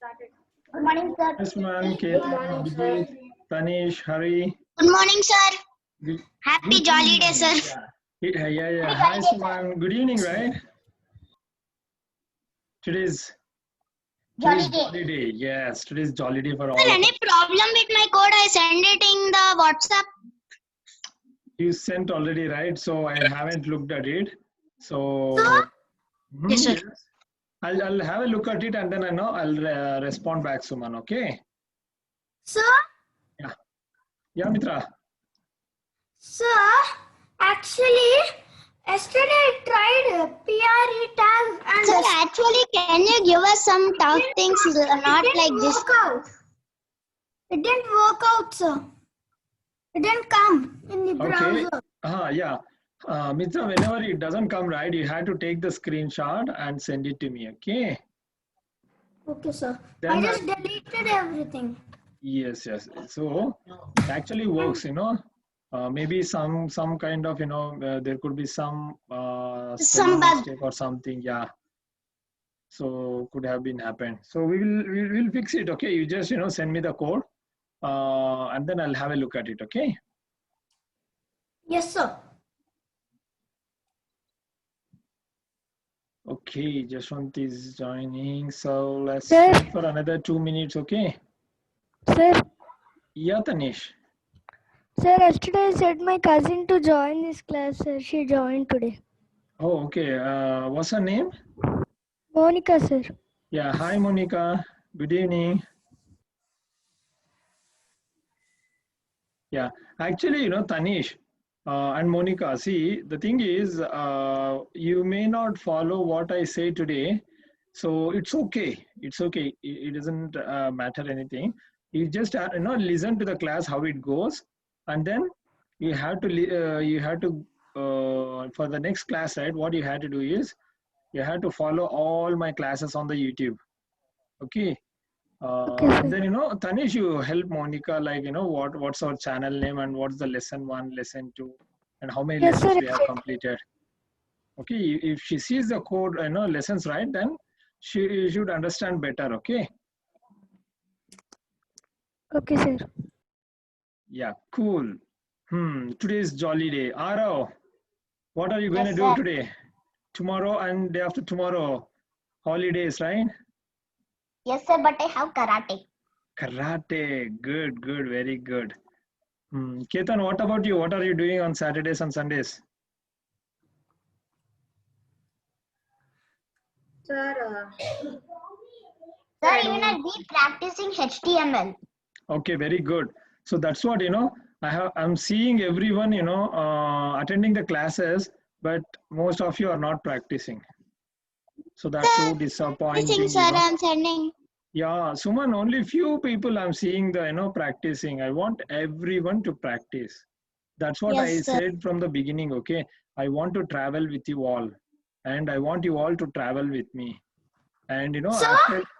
Good morning, sir. Yes, man. Ketan, Abhijit, Tanish, Hari. Good morning, sir. Good, Happy good Jolly evening. Day, sir. Yeah. Hi, Suman. Good evening, right? Today's Jolly Day. Yes, today's Jolly Day for all Sir, of any us. problem with my code? I send it in the WhatsApp. You sent already, right? So I haven't looked at it. So Yes, sir. yes. I'll have a look at it and then I know I'll respond back, Suman. Okay? Sir, Yeah, Mitra. sir, actually, yesterday I tried PRE tag and Sir, actually, can you give us some tough things, not like this? It didn't work out, sir. It didn't come in the Okay. browser. Yeah. Mitra, whenever it doesn't come right, you have to take the screenshot and send it to me. Okay? Okay, sir. Then I just deleted everything. Yes. So it actually works, maybe some kind of, there could be some Some spelling bug. mistake or something. Yeah. So could have been happened. So we'll fix it. Okay. You just, send me the code and then I'll have a look at it. Okay. Yes, sir. Okay. Jashwant is joining. So let's Sir. wait for another 2 minutes. Okay. Sir, Yeah, Tanish. sir, yesterday I said my cousin to join this class, sir. She joined today. Oh, okay. What's her name? Monica, sir. Yeah. Hi, Monica. Good evening. Yeah, actually, Tanish and Monica, see, the thing is, you may not follow what I say today, so it's okay. It's okay. It doesn't matter anything. You just listen to the class how it goes, and then you have to for the next class, right? What you have to do is you have to follow all my classes on the YouTube. Okay. Okay, sir. And then Tanish, you help Monica, like what's our channel name and what's the lesson 1, lesson 2, and how many Yes, lessons sir. we have completed. Okay, if she sees the code, lessons right, then she should understand better. Okay. Okay, sir. Yeah, cool. Today is Jolly Day. Arav, what are you going Yes, to do sir. today? Tomorrow and day after tomorrow, holidays, right? Yes, sir, but I have karate. Karate, good, very good. Ketan, what about you? What are you doing on Saturdays and Sundays? Sir, Sir, even I'll be practicing HTML. Okay, very good. So that's what I'm seeing everyone attending the classes, but most of you are not practicing. So that's so disappointing. Sir, I'm sending. Yeah, Suman, only few people I'm seeing the practicing. I want everyone to practice. That's what I Yes, sir. said from the beginning. Okay, I want to travel with you all, and I want you all to travel with me. And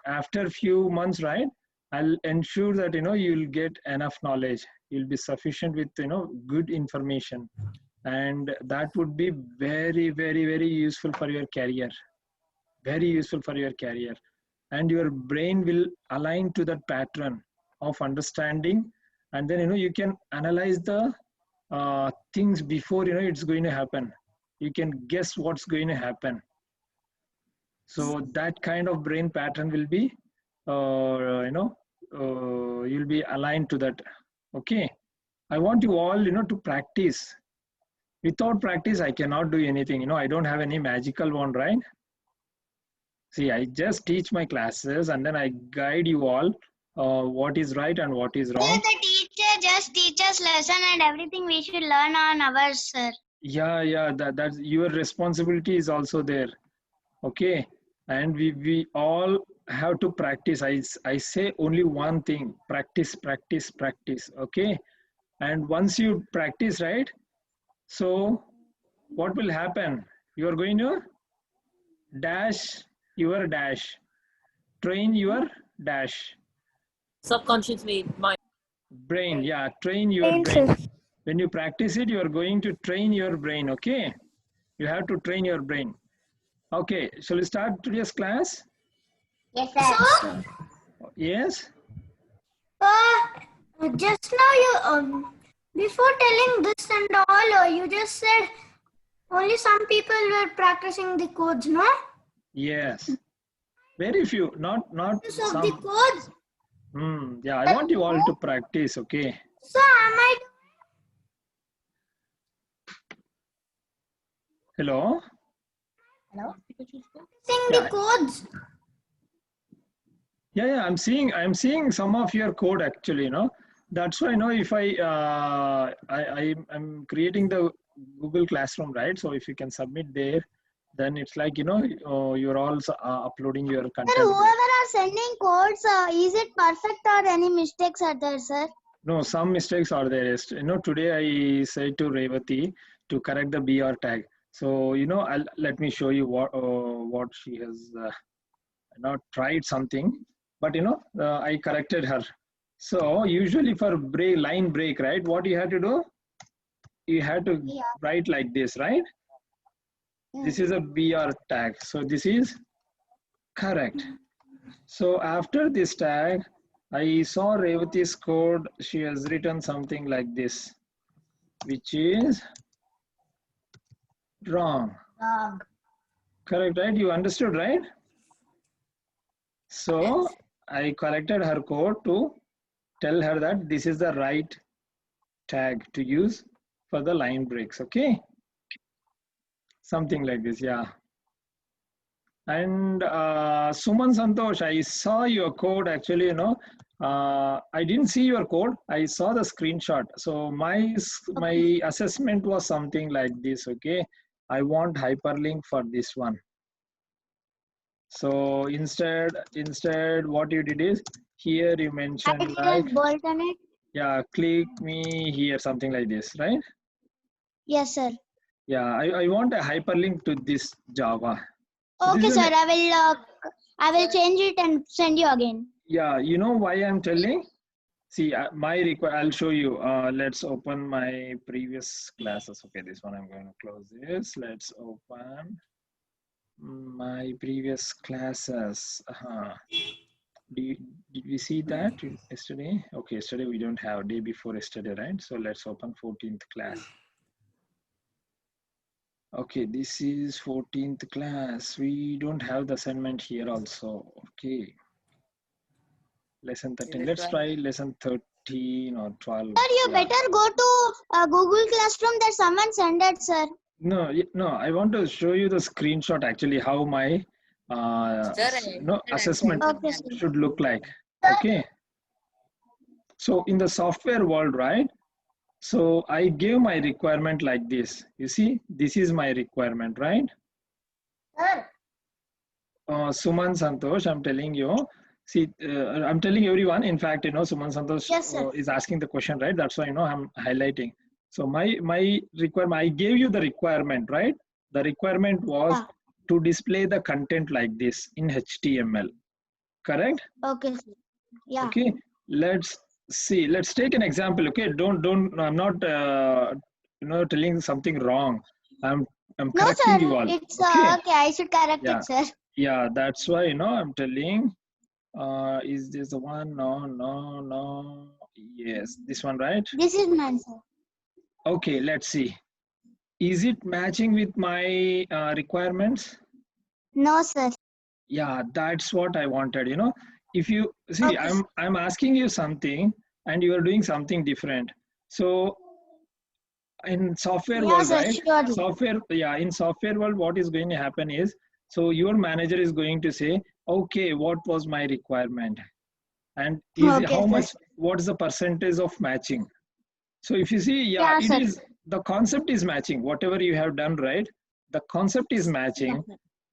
after few months, right, I'll ensure that you'll get enough knowledge. You'll be sufficient with good information, and that would be very, very, very useful for your career. Very useful for your career, and your brain will align to that pattern of understanding, and then you can analyze the things before it's going to happen. You can guess what's going to happen. So that kind of brain pattern will be, you'll be aligned to that. Okay. I want you all, to practice. Without practice, I cannot do anything. I don't have any magical wand, right? See, I just teach my classes and then I guide you all what is right and what is wrong. Sir, the teacher just teaches lesson and everything we should learn on ours, sir. Yeah, that's your responsibility is also there. Okay, and we all have to practice. I say only one thing: practice. Okay, and once you practice, right, so what will happen? You are going to dash your dash, train your dash. Subconscious mind. Brain, yeah, train your Brain, brain. sir. When you practice it, you are going to train your brain. Okay, you have to train your brain. Okay, shall we start today's class? Yes, sir. Yes. Just now you before telling this and all, you just said only some people were practicing the codes, no? Yes. Very few. Not Use of some. the codes. Yeah. I want you all to practice. Okay. So am I Hello. practicing the codes? Yeah. I'm seeing some of your code actually. That's why if I'm creating the Google Classroom, right? So if you can submit there, then it's like you're also uploading your content. Sir, whoever are sending codes, is it perfect or any mistakes are there, sir? No, some mistakes are there. Today I said to Revati to correct the BR tag. So let me show you what she has not tried something, but I corrected her. So usually for line break, right? What you have to do? You have to write like this, right? This is a BR tag. So this is correct. So after this tag, I saw Revati's code. She has written something like this, which is wrong. Correct, right? You understood, right? So I corrected her code to tell her that this is the right tag to use for the line breaks. Okay. Something like this, yeah. And Suman Santosh, I saw your code actually, I didn't see your code. I saw the screenshot. So my assessment was something like this, okay? I want hyperlink for this one. So instead what you did is, here you mentioned like, bolt on it. yeah, click me here, something like this, right? Yes, sir. Yeah, I want a hyperlink to this Java. So Okay, sir. I will change it and send you again. Yeah, you know why I'm telling? See, I'll show you. Let's open my previous classes. Okay, this one I'm going to close this. Let's open my previous classes. Did we see that yesterday? Okay, yesterday we don't have, day before yesterday, right? So let's open 14th class. Okay, this is 14th class. We don't have the assignment here also. Okay. Lesson 13. Let's try lesson 13 or 12. Sir, you better go to Google Classroom that someone sent it, sir. No, I want to show you the screenshot actually how my assessment should look like. Okay. So in the software world, right? So I gave my requirement like this. You see, this is my requirement, right? Suman Santosh, I'm telling you. See, I'm telling everyone. In fact, Suman Santosh is asking the question, right? That's why I'm highlighting. So my requirement, I gave you the requirement, right? The requirement was to display the content like this in HTML. Correct? Okay, sir. Yeah. Okay. Let's see. Let's take an example. Okay. Don't. I'm not. Telling something wrong. I'm correcting you all. It's okay. I should correct it, sir. Yeah. That's why I'm telling. Is this the one? No. Yes, this one, right? This is mine, sir. Okay. Let's see. Is it matching with my requirements? No, sir. Yeah, that's what I wanted. If you see, I'm asking you something and you are doing something different. So in software world, right? In software world, what is going to happen is, so your manager is going to say, okay, what was my requirement? And what is the percentage of matching? So if you see, it is, the concept is matching. Whatever you have done, right? The concept is matching.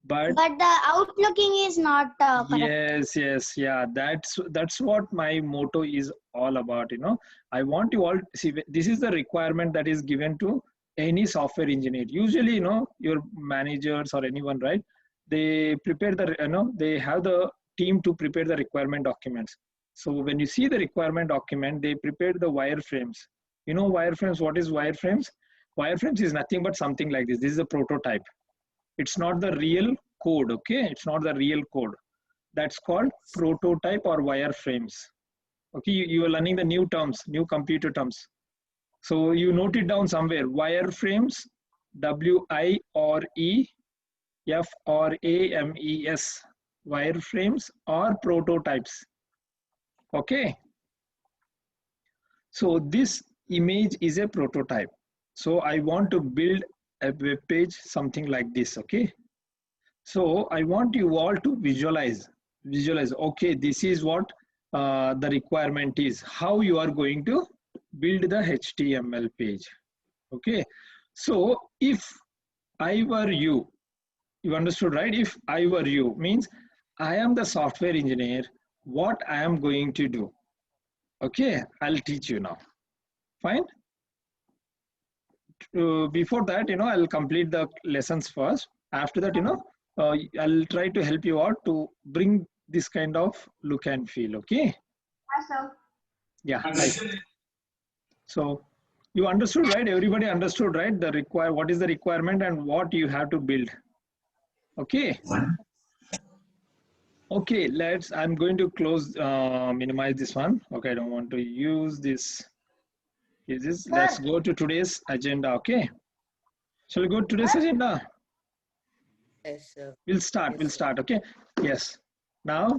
But the outlooking is not correct. Yes, yeah. That's what my motto is all about. I want you all see. This is the requirement that is given to any software engineer. Usually, your managers or anyone, right? They prepare they have the team to prepare the requirement documents. So when you see the requirement document, they prepare the wireframes. Wireframes. What is wireframes? Wireframes is nothing but something like this. This is a prototype. It's not the real code, okay? It's not the real code. That's called prototype or wireframes. Okay, you are learning the new terms, new computer terms. So you note it down somewhere. Wireframes, WIREFRAMES, wireframes or prototypes. Okay. So this image is a prototype. So I want to build a web page, something like this. Okay. So I want you all to visualize. Okay, this is what the requirement is. How you are going to build the HTML page. Okay. So if I were you, you understood, right? If I were you means I am the software engineer. What I am going to do? Okay, I'll teach you now. Fine. Before that, I'll complete the lessons first. After that, I'll try to help you out to bring this kind of look and feel. Okay. Yeah. Nice. So you understood, right? Everybody understood, right? What is the requirement and what you have to build. Okay. Okay, I'm going to minimize this one. Okay, I don't want to use this. Let's go to today's agenda, okay? Shall we go to today's agenda? Yes, sir. We'll start, okay? Yes. Now,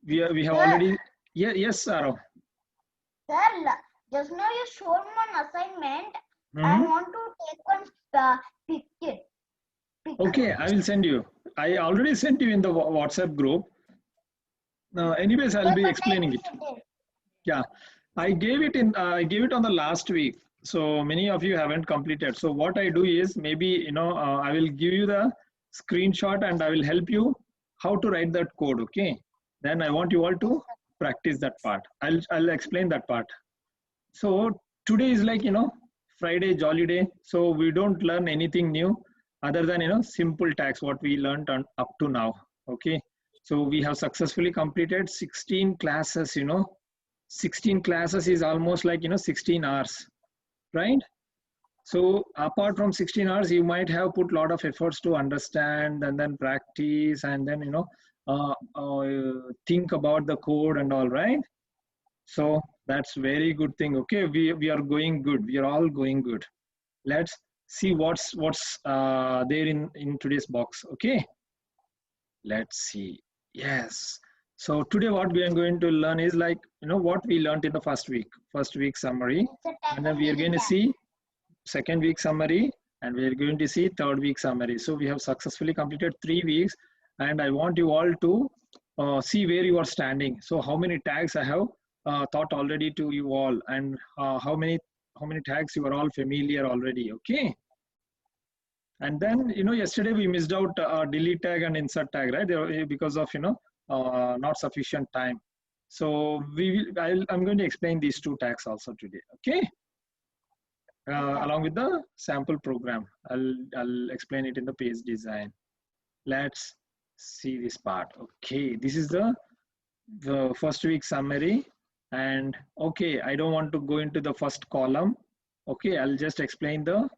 we have already, yes, Saro. Sir, just now you showed me an assignment. I want to take one picture. Okay, I will send you. I already sent you in the WhatsApp group. Anyways, I'll be explaining it. Yeah, I gave it on the last week. So many of you haven't completed. So what I do is maybe, I will give you the screenshot and I will help you how to write that code. Okay. Then I want you all to practice that part. I'll explain that part. So today is like, Friday, jolly day. So we don't learn anything new other than, simple tags, what we learned up to now. Okay. So we have successfully completed 16 classes, 16 classes is almost like, 16 hours, right? So apart from 16 hours, you might have put a lot of efforts to understand and then practice and then, think about the code and all, right? So that's very good thing. Okay, we are going good. We are all going good. Let's see what's there in today's box. Okay, let's see. Yes. So today what we are going to learn is like, what we learned in the first week summary. And then we are going to see second week summary and we are going to see third week summary. So we have successfully completed 3 weeks and I want you all to see where you are standing. So how many tags I have taught already to you all and how many tags you are all familiar already. Okay. And then, yesterday we missed out delete tag and insert tag, right? Because of, not sufficient time. So I'm going to explain these 2 tags also today. Okay. Along with the sample program, I'll explain it in the page design. Let's see this part. Okay. This is the first week summary. And okay, I don't want to go into the first column. Okay. I'll just explain the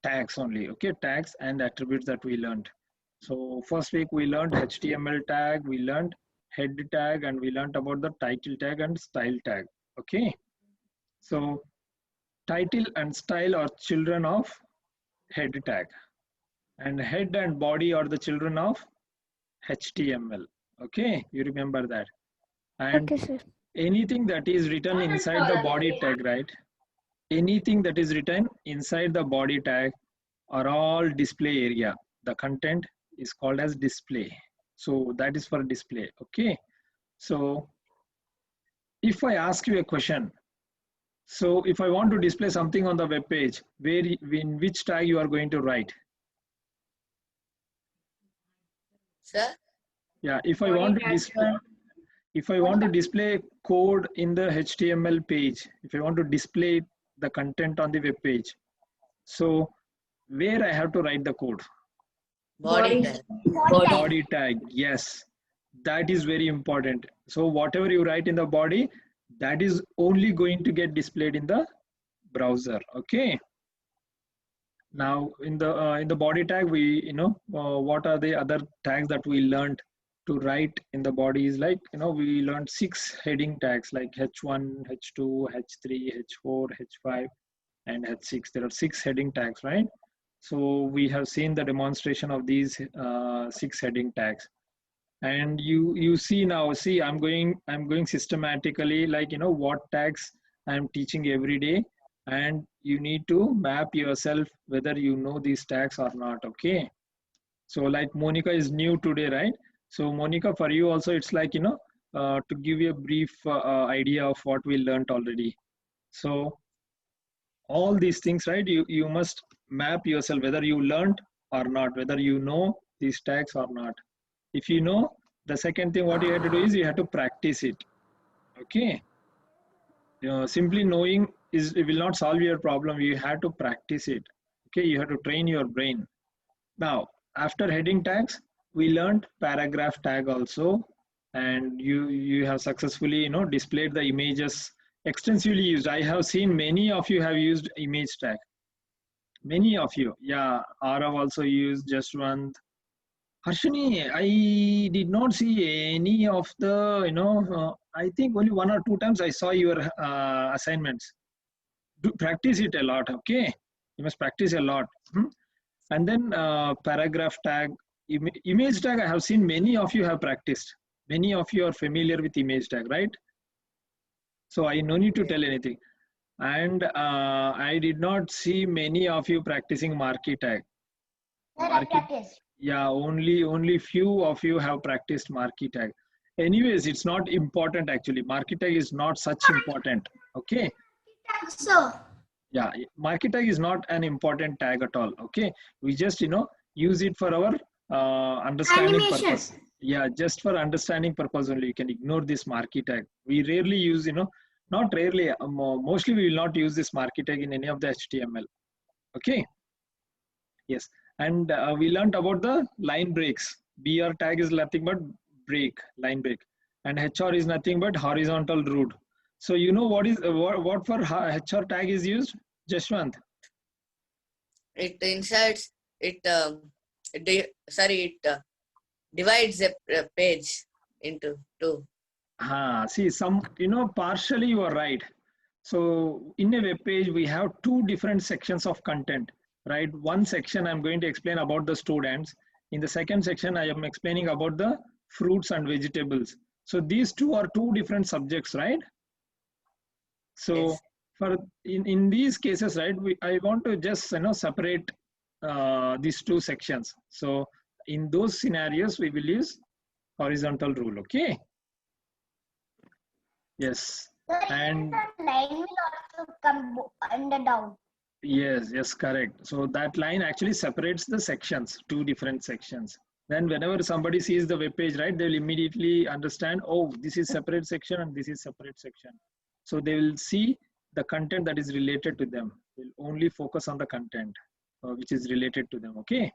tags only. Okay, tags and attributes that we learned. So first week we learned HTML tag, we learned head tag, and we learned about the title tag and style tag. Okay, so title and style are children of head tag, and head and body are the children of HTML. Okay, you remember that. And Okay, sir. anything that is written inside the body tag, right? Anything that is written inside the body tag are all display area. The content is called as display. So that is for display. Okay. So if I ask you a question, so if I want to display something on the web page, in which tag you are going to write? Sir? Yeah, if I want to display code in the HTML page, if I want to display the content on the web page, so where I have to write the code? Body tag. Body tag. Yes, that is very important. So whatever you write in the body, that is only going to get displayed in the browser. Okay. Now in the body tag, we what are the other tags that we learned to write in the body is like, we learned 6 heading tags like H1, H2, H3, H4, H5, and H6. There are 6 heading tags, right? So we have seen the demonstration of these 6 heading tags. And you see now, I'm going systematically, like, what tags I'm teaching every day, and you need to map yourself whether you know these tags or not. Okay. So like Monica is new today, right? So Monica, for you also, it's like, to give you a brief idea of what we learned already. So all these things, right? You must map yourself whether you learned or not, whether you know these tags or not. If you know, the second thing what you have to do is you have to practice it. Okay. Simply knowing it will not solve your problem. You have to practice it. Okay. You have to train your brain. Now, after heading tags, we learned paragraph tag also, and you have successfully displayed the images extensively used. I have seen many of you have used image tag. Many of you, yeah. Arav also used Jaswant. Harshini, I did not see any of the, I think only 1 or 2 times I saw your assignments. Do practice it a lot, okay? You must practice a lot. And then paragraph tag, image tag, I have seen many of you have practiced. Many of you are familiar with image tag, right? So I no need to tell anything. And I did not see many of you practicing marquee tag. Yeah, only few of you have practiced marquee tag. Anyways, it's not important actually. Marquee tag is not such important. Okay. So, Yeah, marquee tag is not an important tag at all. Okay, we just use it for our understanding purpose. Yeah, just for understanding purpose only. You can ignore this marquee tag. We rarely use, not rarely, mostly we will not use this marquee tag in any of the HTML. Okay. Yes, and we learned about the line breaks. BR tag is nothing but break, line break, and HR is nothing but horizontal root. So what is what for HR tag is used, Jashwant? It inserts it. It divides a page into 2. See, partially you are right. So in a web page, we have 2 different sections of content, right? One section I'm going to explain about the students. In the second section, I am explaining about the fruits and vegetables. So these 2 are 2 different subjects, right? So Yes. for in these cases, right, I want to just separate these 2 sections. So in those scenarios, we will use horizontal rule. Okay. Yes. And line will also come under down. yes, correct. So that line actually separates the sections, 2 different sections. Then whenever somebody sees the web page, right, they will immediately understand, oh, this is separate section and this is separate section. So they will see the content that is related to them. They'll only focus on the content which is related to them. Okay.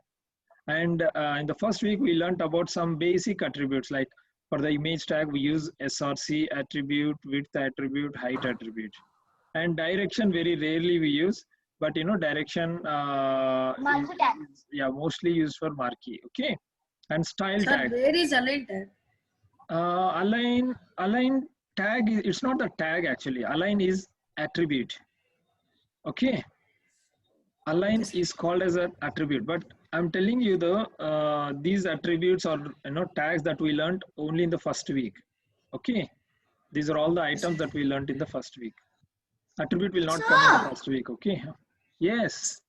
And in the first week, we learned about some basic attributes, like for the image tag, we use SRC attribute, width attribute, height attribute. And direction, very rarely we use, but direction Marquee tag. yeah, mostly used for marquee. Okay. And style Sir, tag. where is align tag? Align tag, it's not a tag actually. Align is attribute. Okay. Align is called as an attribute, but I'm telling you these attributes are tags that we learned only in the first week. Okay. These are all the items that we learned in the first week. Attribute will not come in the first week. Okay. Yes.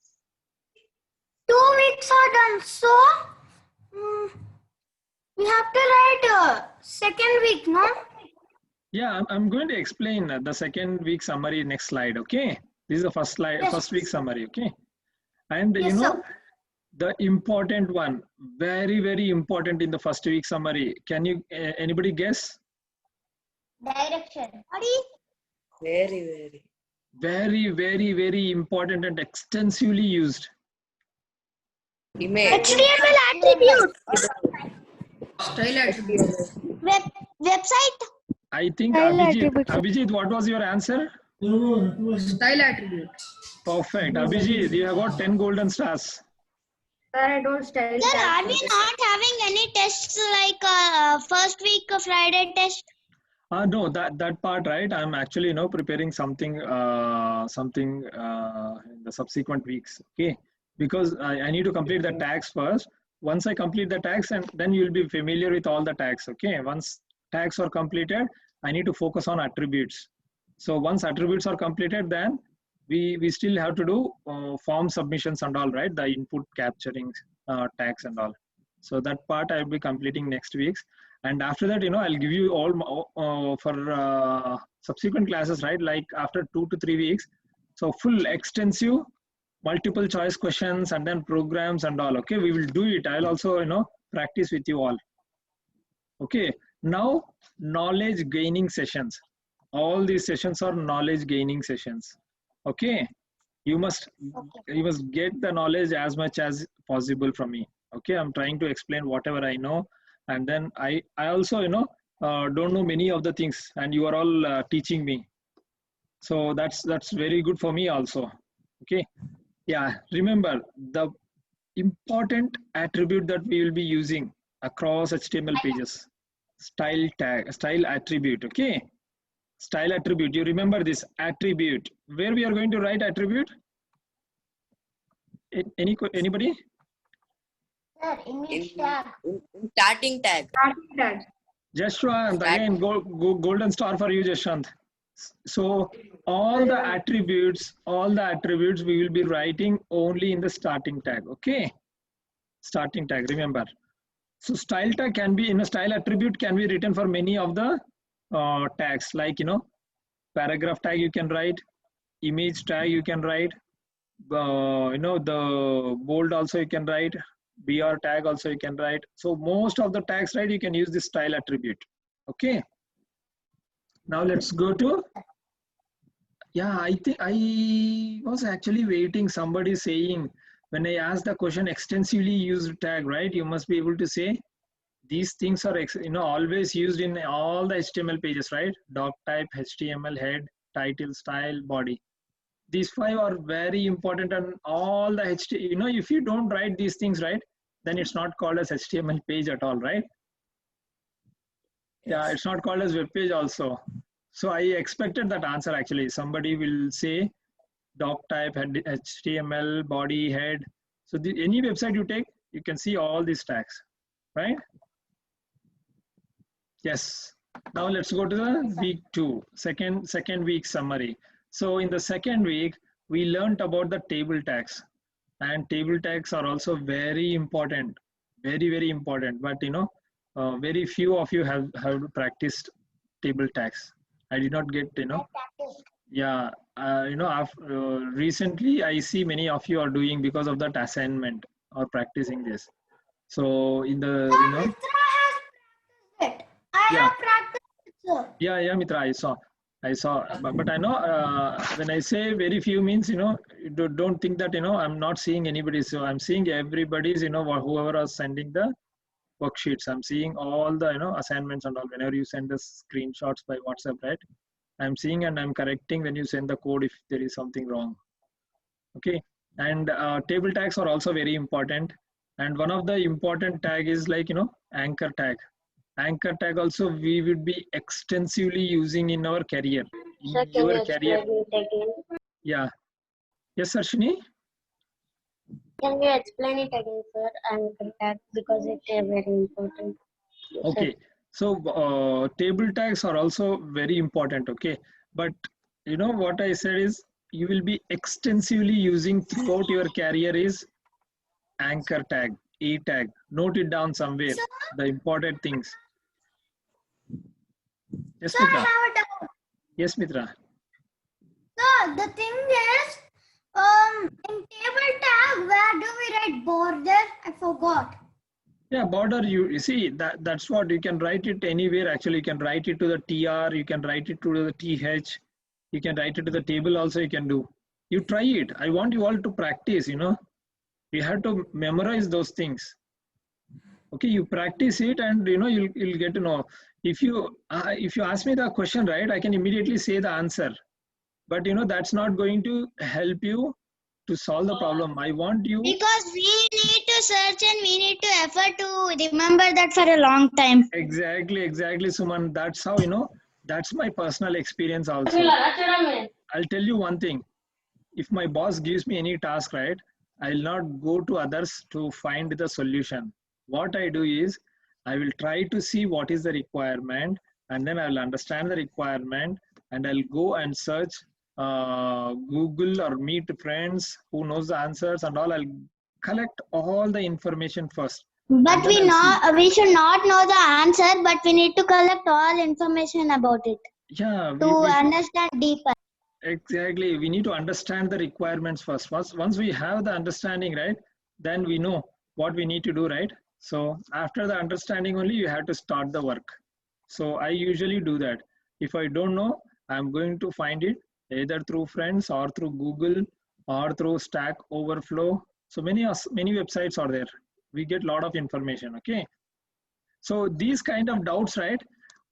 2 weeks are done. So, we have to write second week, no? Yeah, I'm going to explain the second week summary next slide. Okay. This is the first slide, Yes. first week summary. Okay. And Yes, sir. the important one, very, very important in the first week summary. Can you, anybody guess? Direction. Very. Very, very, very important and extensively used. Image. HTML attribute. Style attribute. Website. I think Style Abhijit, attributes. Abhijit, what was your answer? Style attribute. Perfect. Abhijit, you have got 10 golden stars. Sir, I don't style Sir, tag. are we not having any tests like first week Friday test? No, that part, right? I'm actually, preparing something, in the subsequent weeks. Okay, because I need to complete the tags first. Once I complete the tags, and then you'll be familiar with all the tags. Okay, once tags are completed, I need to focus on attributes. So once attributes are completed, then we still have to do form submissions and all, right? The input capturing tags and all. So that part I'll be completing next week's. And after that, I'll give you all for subsequent classes, right? Like after 2 to 3 weeks. So full extensive multiple choice questions and then programs and all. Okay, we will do it. I'll also, practice with you all. Okay, now knowledge gaining sessions. All these sessions are knowledge gaining sessions. Okay, you must get the knowledge as much as possible from me. Okay, I'm trying to explain whatever I know. And then I also don't know many of the things, and you are all teaching me, so that's very good for me also. Okay, yeah, remember the important attribute that we will be using across HTML pages: style tag, style attribute. Okay, style attribute, you remember this attribute, where we are going to write attribute? Anybody? Sir, In starting tag. Starting tag. Jashwant, again, golden star for you, Jashwant. So all the attributes we will be writing only in the starting tag. Okay, starting tag, remember. So style tag can be, style attribute can be written for many of the tags, like paragraph tag you can write, image tag you can write, the bold also you can write, BR tag also you can write. So most of the tags, right, you can use this style attribute. Okay, now let's go to, yeah, I think I was actually waiting somebody saying, when I asked the question extensively used tag, right, you must be able to say these things are always used in all the HTML pages, right? Doc type, HTML, head, title, style, body. These 5 are very important, and all the HTML, if you don't write these things, right, then it's not called as HTML page at all, right? Yeah, it's not called as web page also. So I expected that answer actually. Somebody will say doc type, HTML, body, head. So any website you take, you can see all these tags, right? Yes. Now let's go to the week 2, second week summary. So in the second week, we learned about the table tags, and table tags are also very important, very, very important. But very few of you have practiced table tags. I did not get, yeah, recently I see many of you are doing because of that assignment or practicing this. So in the, Mitra has practiced it. I have practiced it, sir. Yeah, Mitra, I saw, but I know when I say very few means, you don't think that, I'm not seeing anybody. So I'm seeing everybody's, whoever is sending the worksheets, I'm seeing all the, assignments and all. Whenever you send the screenshots by WhatsApp, right, I'm seeing and I'm correcting when you send the code if there is something wrong. Okay, and table tags are also very important. And one of the important tag is like, anchor tag. Anchor tag also we would be extensively using in our career. Sir, can you explain it again? Yeah. Yes, Sarshini? Can you explain it again, sir? Anchor tag, because it is very important. Okay. So table tags are also very important. Okay. But what I said is you will be extensively using throughout your career is anchor tag, A tag. Note it down somewhere. The important things. Yes, Sir, I Mitra. have a doubt. Yes, Mitra. Sir, the thing is, in table tag, where do we write border? I forgot. Yeah, border, you see that's what you can write it anywhere. Actually, you can write it to the TR, you can write it to the TH, you can write it to the table also, you can do. You try it. I want you all to practice, you have to memorize those things. Okay, you practice it and you'll get to know. If you ask me the question, right, I can immediately say the answer. But that's not going to help you to solve the problem. I want you. Because we need to search and we need to effort to remember that for a long time. Exactly, Suman. That's how, that's my personal experience also. I'll tell you one thing. If my boss gives me any task, right, I'll not go to others to find the solution. What I do is, I will try to see what is the requirement, and then I'll understand the requirement, and I'll go and search Google or meet friends who knows the answers and all. I'll collect all the information first. But we should not know the answer, but we need to collect all information about it. Yeah. To understand deeper. Exactly. We need to understand the requirements first. Once we have the understanding, right, then we know what we need to do, right? So after the understanding only, you have to start the work. So I usually do that. If I don't know, I'm going to find it either through friends or through Google or through Stack Overflow. So many websites are there. We get a lot of information, okay? So these kind of doubts, right?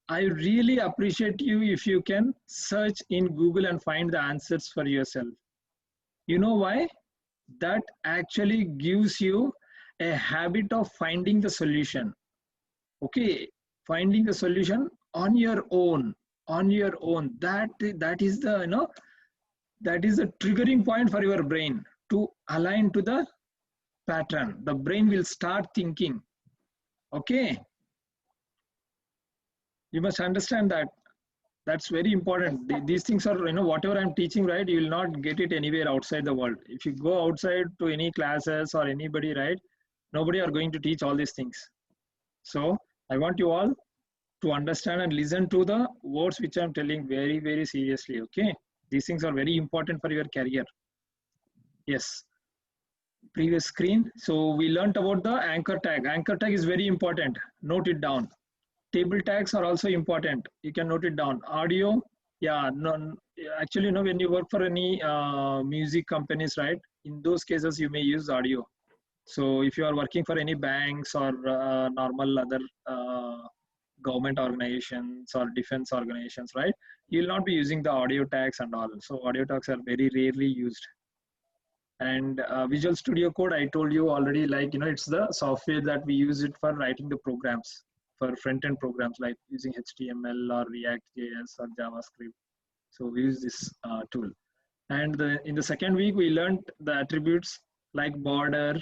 I really appreciate you if you can search in Google and find the answers for yourself. You know why? That actually gives you a habit of finding the solution. Okay, finding the solution on your own. That is the, that is the triggering point for your brain to align to the pattern. The brain will start thinking. Okay. You must understand that. That's very important. These things are, whatever I'm teaching, right, you will not get it anywhere outside the world. If you go outside to any classes or anybody, right, nobody are going to teach all these things. So I want you all to understand and listen to the words which I'm telling very, very seriously, okay? These things are very important for your career. Yes. Previous screen. So we learned about the anchor tag. Anchor tag is very important. Note it down. Table tags are also important. You can note it down. Audio, yeah, no, actually, when you work for any music companies, right? In those cases, you may use audio. So if you are working for any banks or normal other government organizations or defense organizations, right? You will not be using the audio tags and all. So audio tags are very rarely used. And Visual Studio Code, I told you already, like, it's the software that we use it for writing the programs. For front-end programs like using HTML or React.js or JavaScript. So we use this tool. And in the second week, we learned the attributes like border.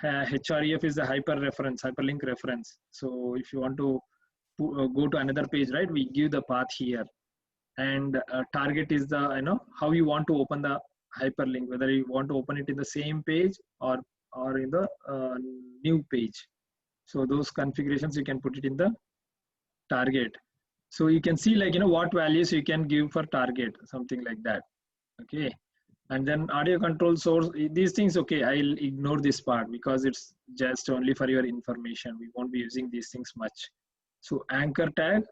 href is the hyperlink reference. So if you want to go to another page, right, we give the path here. And target is the, how you want to open the hyperlink, whether you want to open it in the same page or in the new page. So those configurations, you can put it in the target. So you can see, like, what values you can give for target, something like that. Okay. And then audio control source, these things, okay, I'll ignore this part because it's just only for your information. We won't be using these things much. So anchor tag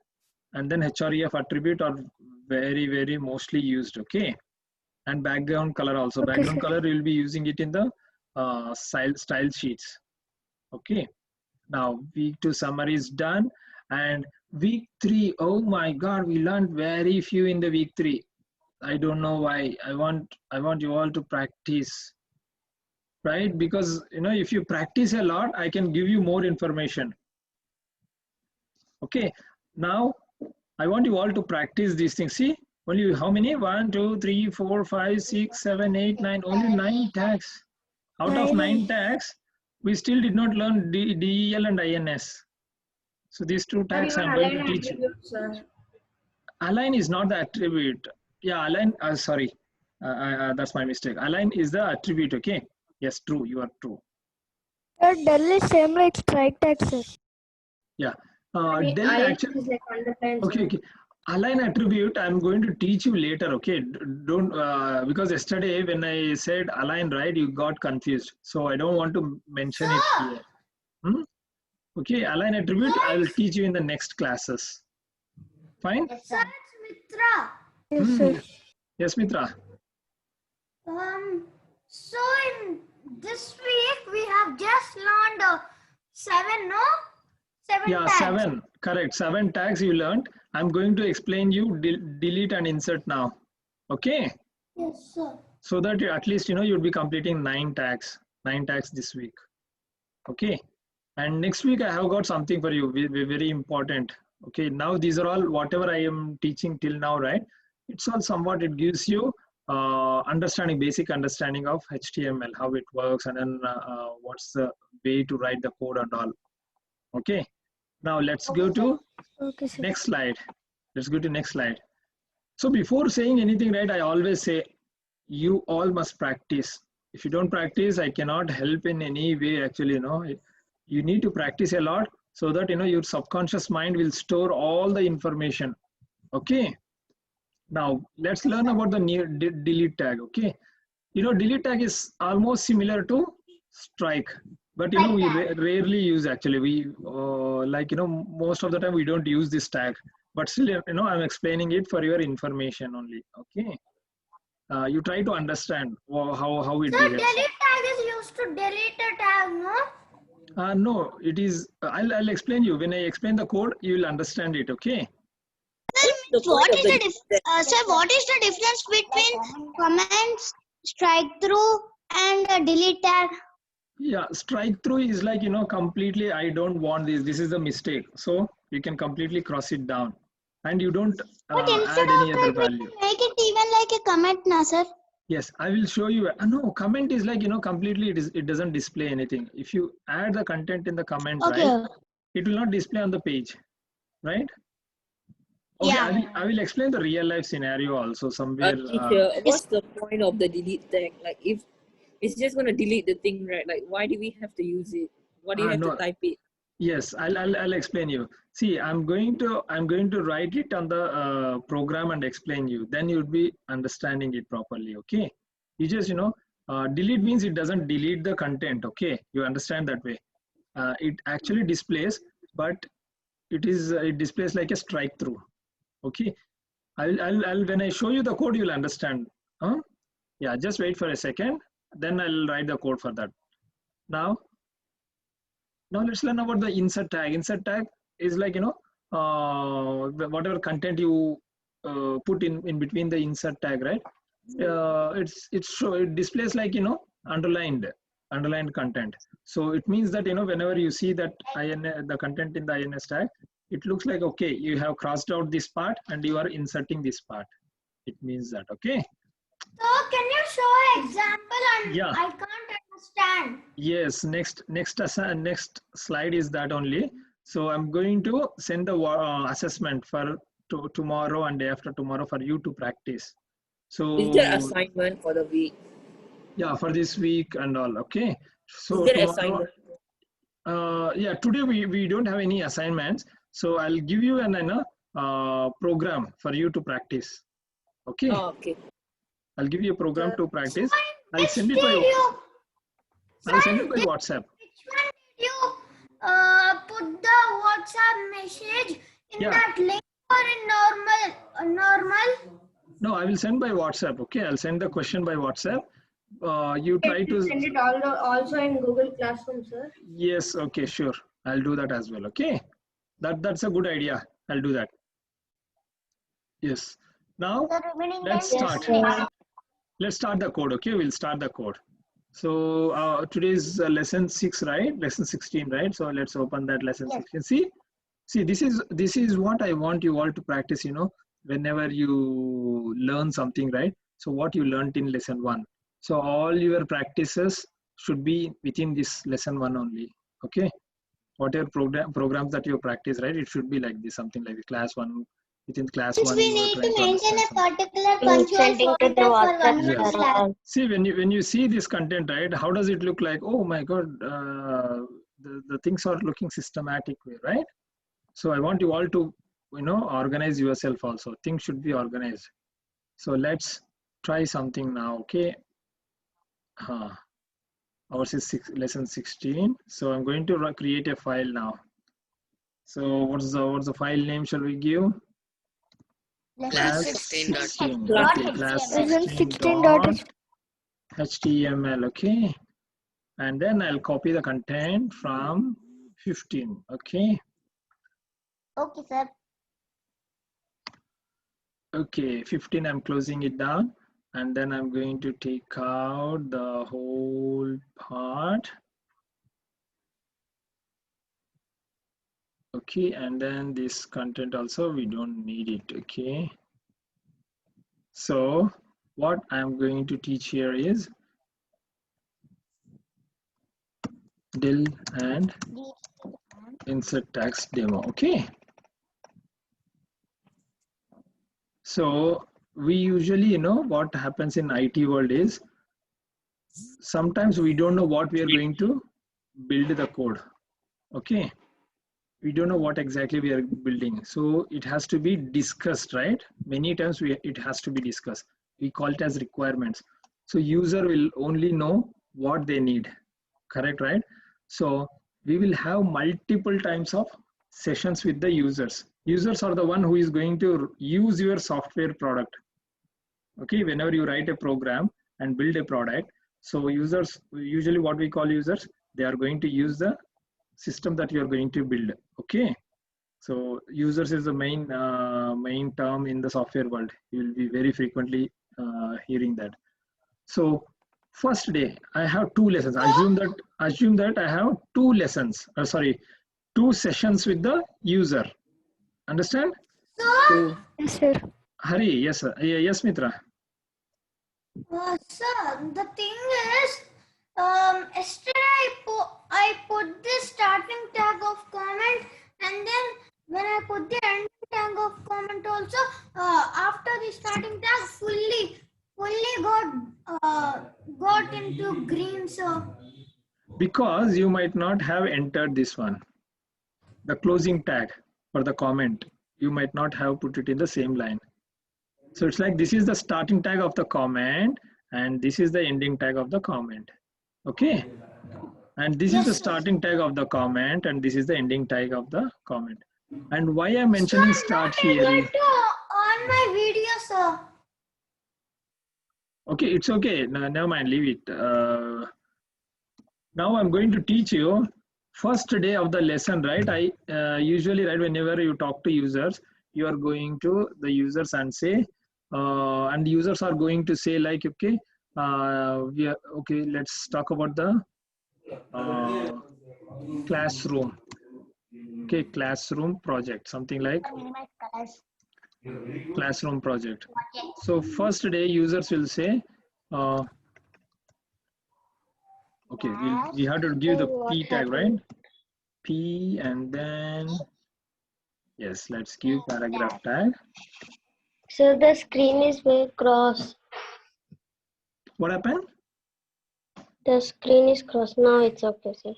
and then href attribute are very, very mostly used. Okay. And background color also. Okay, background sir. color, you'll be using it in the style sheets. Okay. Now week 2 summary is done, and week 3, oh my God, we learned very few in the week 3. I don't know why. I want you all to practice, right? Because if you practice a lot, I can give you more information. Okay. Now I want you all to practice these things. See, only how many? 1, 2, 3, 4, 5, 6, 7, 8, 9. Only 9 tags. Out of 9 tags, we still did not learn DEL and INS. So these 2 tags I'm going to teach you. Align is not the attribute. Yeah, align, sorry, that's my mistake. Align is the attribute, okay? Yes, true, you are true. Sir, del is same like strike tag, sir. Yeah, del actually, okay. Align attribute, I'm going to teach you later, okay? Don't, because yesterday when I said align, right, you got confused. So I don't want to mention it here. Okay, align attribute, I will teach you in the next classes. Fine? Sir, it's Mitra. Yes, sir. Yes, Mitra. So in this week we have just learned 7, no? 7 Yeah, tags. 7. Correct. 7 tags you learned. I'm going to explain you delete and insert now. Okay. Yes, sir. so that at least you'll be completing 9 tags this week. Okay, and next week I have got something for you, very important. Okay, now these are all whatever I am teaching till now, right? It's all somewhat, it gives you basic understanding of HTML, how it works, and then what's the way to write the code and all. Okay, now let's go to Okay, sir. next slide. Let's go to next slide. So before saying anything, right, I always say you all must practice. If you don't practice, I cannot help in any way. Actually, you need to practice a lot so that your subconscious mind will store all the information. Okay, now let's learn about the new delete tag. Okay, delete tag is almost similar to strike, but we rarely use. Actually, we most of the time we don't use this tag, but still I'm explaining it for your information only. Okay, you try to understand how it So behaves. delete tag is used to delete a tag, no? No, it is. I'll explain you. When I explain the code, you will understand it. Okay. What is the difference between comments, strike through, and delete tag? Yeah, strike through is like completely. I don't want this. This is a mistake. So you can completely cross it down, and you don't But add instead any of other that, we value. can make it even like a comment, na sir? Yes, I will show you. No, comment is like completely. It doesn't display anything. If you add the content in the comment, Okay. right, it will not display on the page, right? Okay, Yeah. I will explain the real life scenario also somewhere. Teacher, what's the point of the delete tag? Like, if it's just going to delete the thing, right? Like, why do we have to use it? Why do you have No. to type it? Yes, I'll explain you. See, I'm going to write it on the program and explain you. Then you'll be understanding it properly. Okay, you just delete means it doesn't delete the content. Okay, you understand that way. It actually displays, but it displays like a strike through. Okay, I'll when I show you the code, you'll understand. Yeah, just wait for a second. Then I'll write the code for that. Now let's learn about the insert tag. Insert tag is like whatever content you put in between the insert tag, right? It displays like underlined content. So it means that whenever you see that the content in the INS tag, it looks like okay, you have crossed out this part and you are inserting this part. It means that. Okay. So can you show an example? And Yeah. I can't understand. Yes, next slide is that only. So I'm going to send the assessment for tomorrow and day after tomorrow for you to practice. So Is there assignment for the week? yeah, for this week and all. Okay. So Is there tomorrow, assignment? yeah, today we don't have any assignments. So I'll give you an program for you to practice. Okay. Oh, okay. I'll give you a program to practice. I'll Which send it did by you? WhatsApp. Which one did you put the WhatsApp message in Yeah. that link or in normal? No, I will send by WhatsApp. Okay, I'll send the question by WhatsApp. You try to Send it also in Google Classroom, sir. Yes. Okay, sure. I'll do that as well. Okay, that's a good idea. I'll do that. Yes. Now let's start. Let's start the code. Okay, we'll start the code. So today's lesson 6, right? Lesson 16, right? So let's open that lesson 16. See, this is what I want you all to practice. Whenever you learn something, right? So what you learned in lesson 1. So all your practices should be within this lesson 1 only. Okay. Whatever programs that you practice, right? It should be like this, something like the class 1. Within class Since 1, we you are need trying to maintain a understand particular punctual format for one Yes. class. See, when you see this content, right? How does it look like? Oh my God, the things are looking systematic way, right? So I want you all to organize yourself also. Things should be organized. So let's try something now. Okay. Ours is lesson 16. So I'm going to create a file now. So what's the file name shall we give? Class 16. 16. Dot Okay, class Lesson 16 16. HTML. Okay, and then I'll copy the content from 15. Okay. Okay, sir. Okay, 15. I'm closing it down. and then I'm going to take out the whole part. Okay, and then this content also, we don't need it. Okay, so what I'm going to teach here is del and insert text demo. Okay, so we usually, what happens in IT world is sometimes we don't know what we are going to build the code. Okay, we don't know what exactly we are building, so it has to be discussed, right? Many times it has to be discussed. We call it as requirements. So user will only know what they need, correct, right? So we will have multiple times of sessions with the users. Users are the one who is going to use your software product. Okay, whenever you write a program and build a product, so users, usually what we call users, they are going to use the system that you are going to build. Okay, so users is the main term in the software world. You will be very frequently hearing that. So first day I have 2 lessons. Assume that I have 2 lessons, 2 sessions with the user. Understand? So, Yes, sir. Hari, yes sir. Yes, Mitra. Sir, the thing is, yesterday I put the starting tag of comment, and then when I put the ending tag of comment also, after the starting tag fully got into green, sir. Because you might not have entered this one, the closing tag for the comment. You might not have put it in the same line. So it's like this is the starting tag of the comment and this is the ending tag of the comment. Okay, and this is the starting tag of the comment and this is the ending tag of the comment. And why I'm mentioning start here is, On my video, sir. okay, it's okay, no, never mind, leave it. Now I'm going to teach you first day of the lesson, right? I usually, right, whenever you talk to users, you are going to the users and say, and users are going to say like, okay, okay, let's talk about the classroom. Okay, classroom project, something like classroom project. So first day users will say, okay, we have to give the P tag, right? P and then, yes, let's give paragraph tag. So the screen is very cross. What happened? The screen is cross. Now it's okay, sir.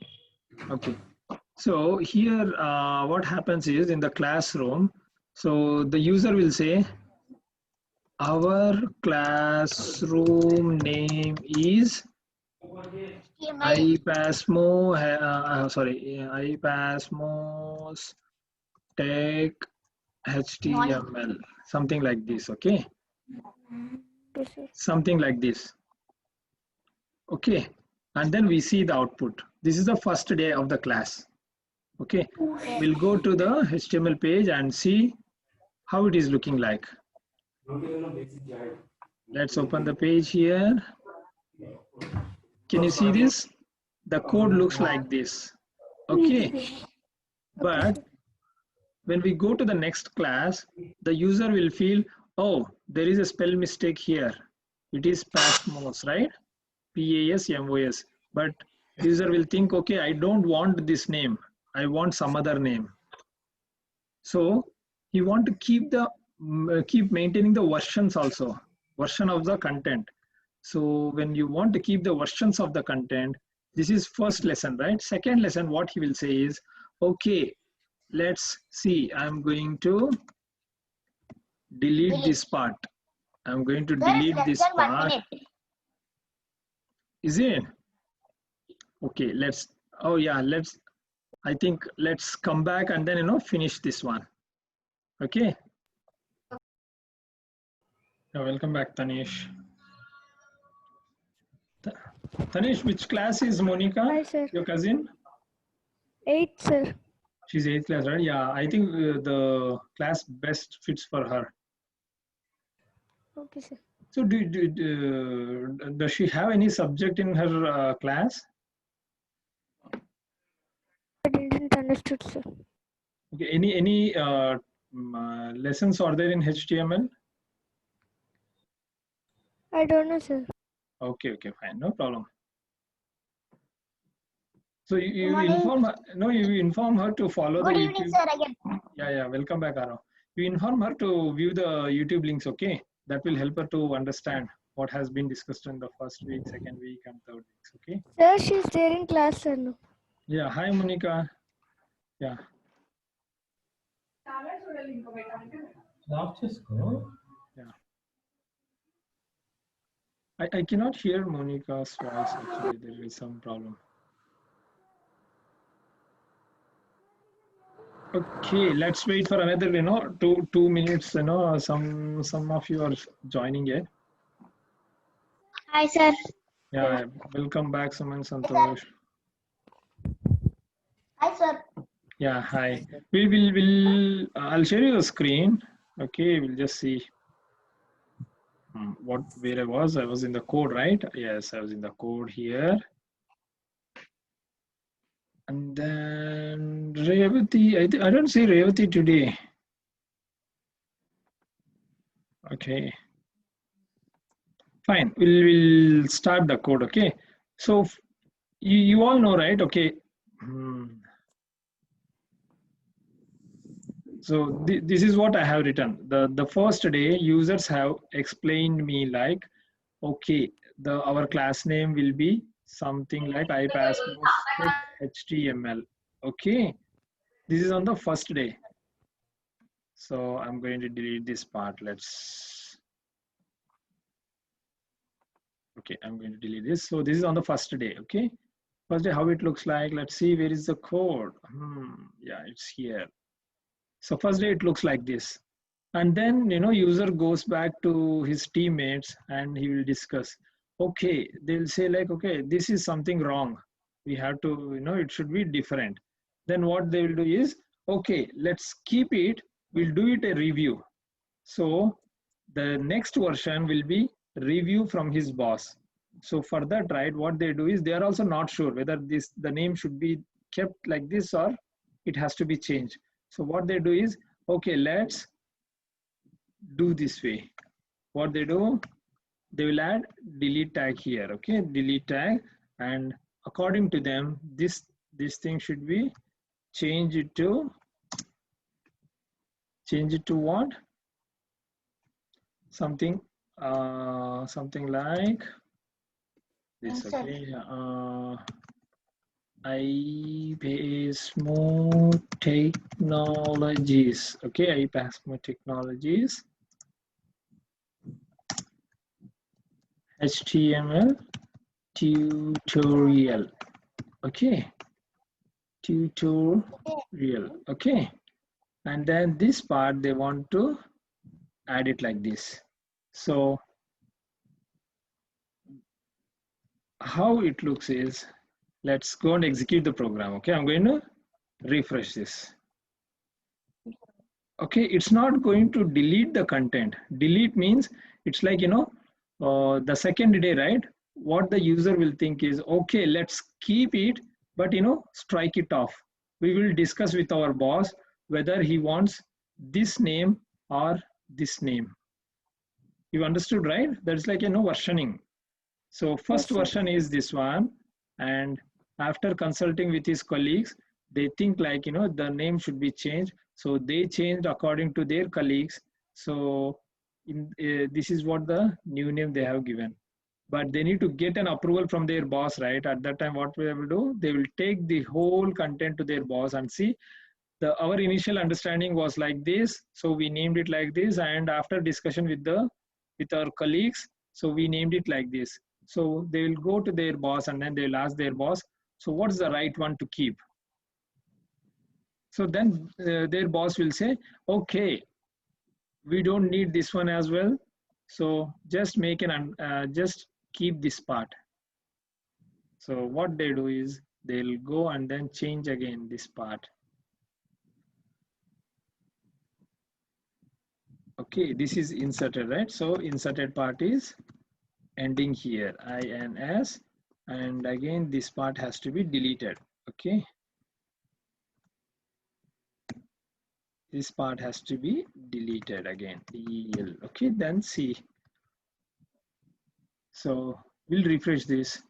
Okay. So here, what happens is in the classroom, so the user will say, our classroom name is IPASMO, IPASMOS Tech HTML, something like this, okay? Yes, sir. Something like this. Okay, and then we see the output. This is the first day of the class. Okay, we'll go to the HTML page and see how it is looking like. Let's open the page here. Can you see this? The code looks like this. Okay, but when we go to the next class, the user will feel, oh, there is a spell mistake here. It is PASMOS, right? PASMOS. But user will think, okay, I don't want this name. I want some other name. So you want to keep maintaining the versions also, version of the content. So when you want to keep the versions of the content, this is first lesson, right? Second lesson, what he will say is, okay, let's see, I'm going to delete this part. I'm going to delete this part. Is it? Okay, I think let's come back and then, finish this one. Okay. Welcome back, Tanish. Tanish, which class is Monica? Hi, sir. Your cousin? 8th, sir. She's 8th class, right? Yeah, I think the class best fits for her. Okay, sir. So does she have any subject in her class? I didn't understood, sir. Okay, any lessons are there in HTML? I don't know, sir. Okay, fine, no problem. So you morning. inform her, no, you inform her to follow Good the evening, YouTube. sir, again. Yeah, welcome back, Arav. You inform her to view the YouTube links, okay? That will help her to understand what has been discussed in the first week, second week, and third weeks, okay? Sir, she's there in class, sir. No. Yeah, hi, Monica. Yeah. Yeah. I cannot hear Monica's voice, actually. There is some problem. Okay, let's wait for another, two minutes, some of you are joining it. Hi, sir. Yeah, welcome back, Suman Santosh. Hi, sir. Yeah, hi. We'll I'll share you the screen. Okay, we'll just see where I was. I was in the code, right? Yes, I was in the code here. And then Revati, I don't see Revati today. Okay. Fine, we'll start the code, okay? So you all know, right? Okay. So this is what I have written. The first day, users have explained me like, okay, our class name will be something like iPassMoSec HTML. Okay, this is on the first day. So I'm going to delete this part. Okay, I'm going to delete this. So this is on the first day. Okay, first day, how it looks like. Let's see, where is the code? Yeah, it's here. So first day it looks like this, and then user goes back to his teammates and he will discuss. Okay, they'll say like, okay, this is something wrong. We have to, it should be different. Then what they will do is, okay, let's keep it. We'll do it a review. So the next version will be review from his boss. So for that, right, what they do is they are also not sure whether the name should be kept like this or it has to be changed. So what they do is, okay, let's do this way. What they do, they will add delete tag here, okay, delete tag, and according to them, this thing should be change it to what? Something like this, okay. iPassMo Technologies, okay, iPassMo Technologies HTML tutorial, okay, tutorial, okay, and then this part they want to add it like this. So how it looks is, let's go and execute the program. Okay, I'm going to refresh this. Okay, it's not going to delete the content. Delete means it's like, the second day, right? What the user will think is, okay, let's keep it, but strike it off. We will discuss with our boss whether he wants this name or this name. You understood, right? That's like, versioning. So first version is this one, and after consulting with his colleagues, they think like, the name should be changed. So they changed according to their colleagues. So this is what the new name they have given. But they need to get an approval from their boss, right? At that time, what we will do, they will take the whole content to their boss and see, our initial understanding was like this. So we named it like this. And after discussion with our colleagues, so we named it like this. So they will go to their boss and then they will ask their boss, so what's the right one to keep? So then their boss will say, okay, we don't need this one as well. So just just keep this part. So what they do is they'll go and then change again this part. Okay, this is inserted, right? So inserted part is ending here, ins, and again this part has to be deleted. Okay, this part has to be deleted again, del. Okay, then see. So we'll refresh this.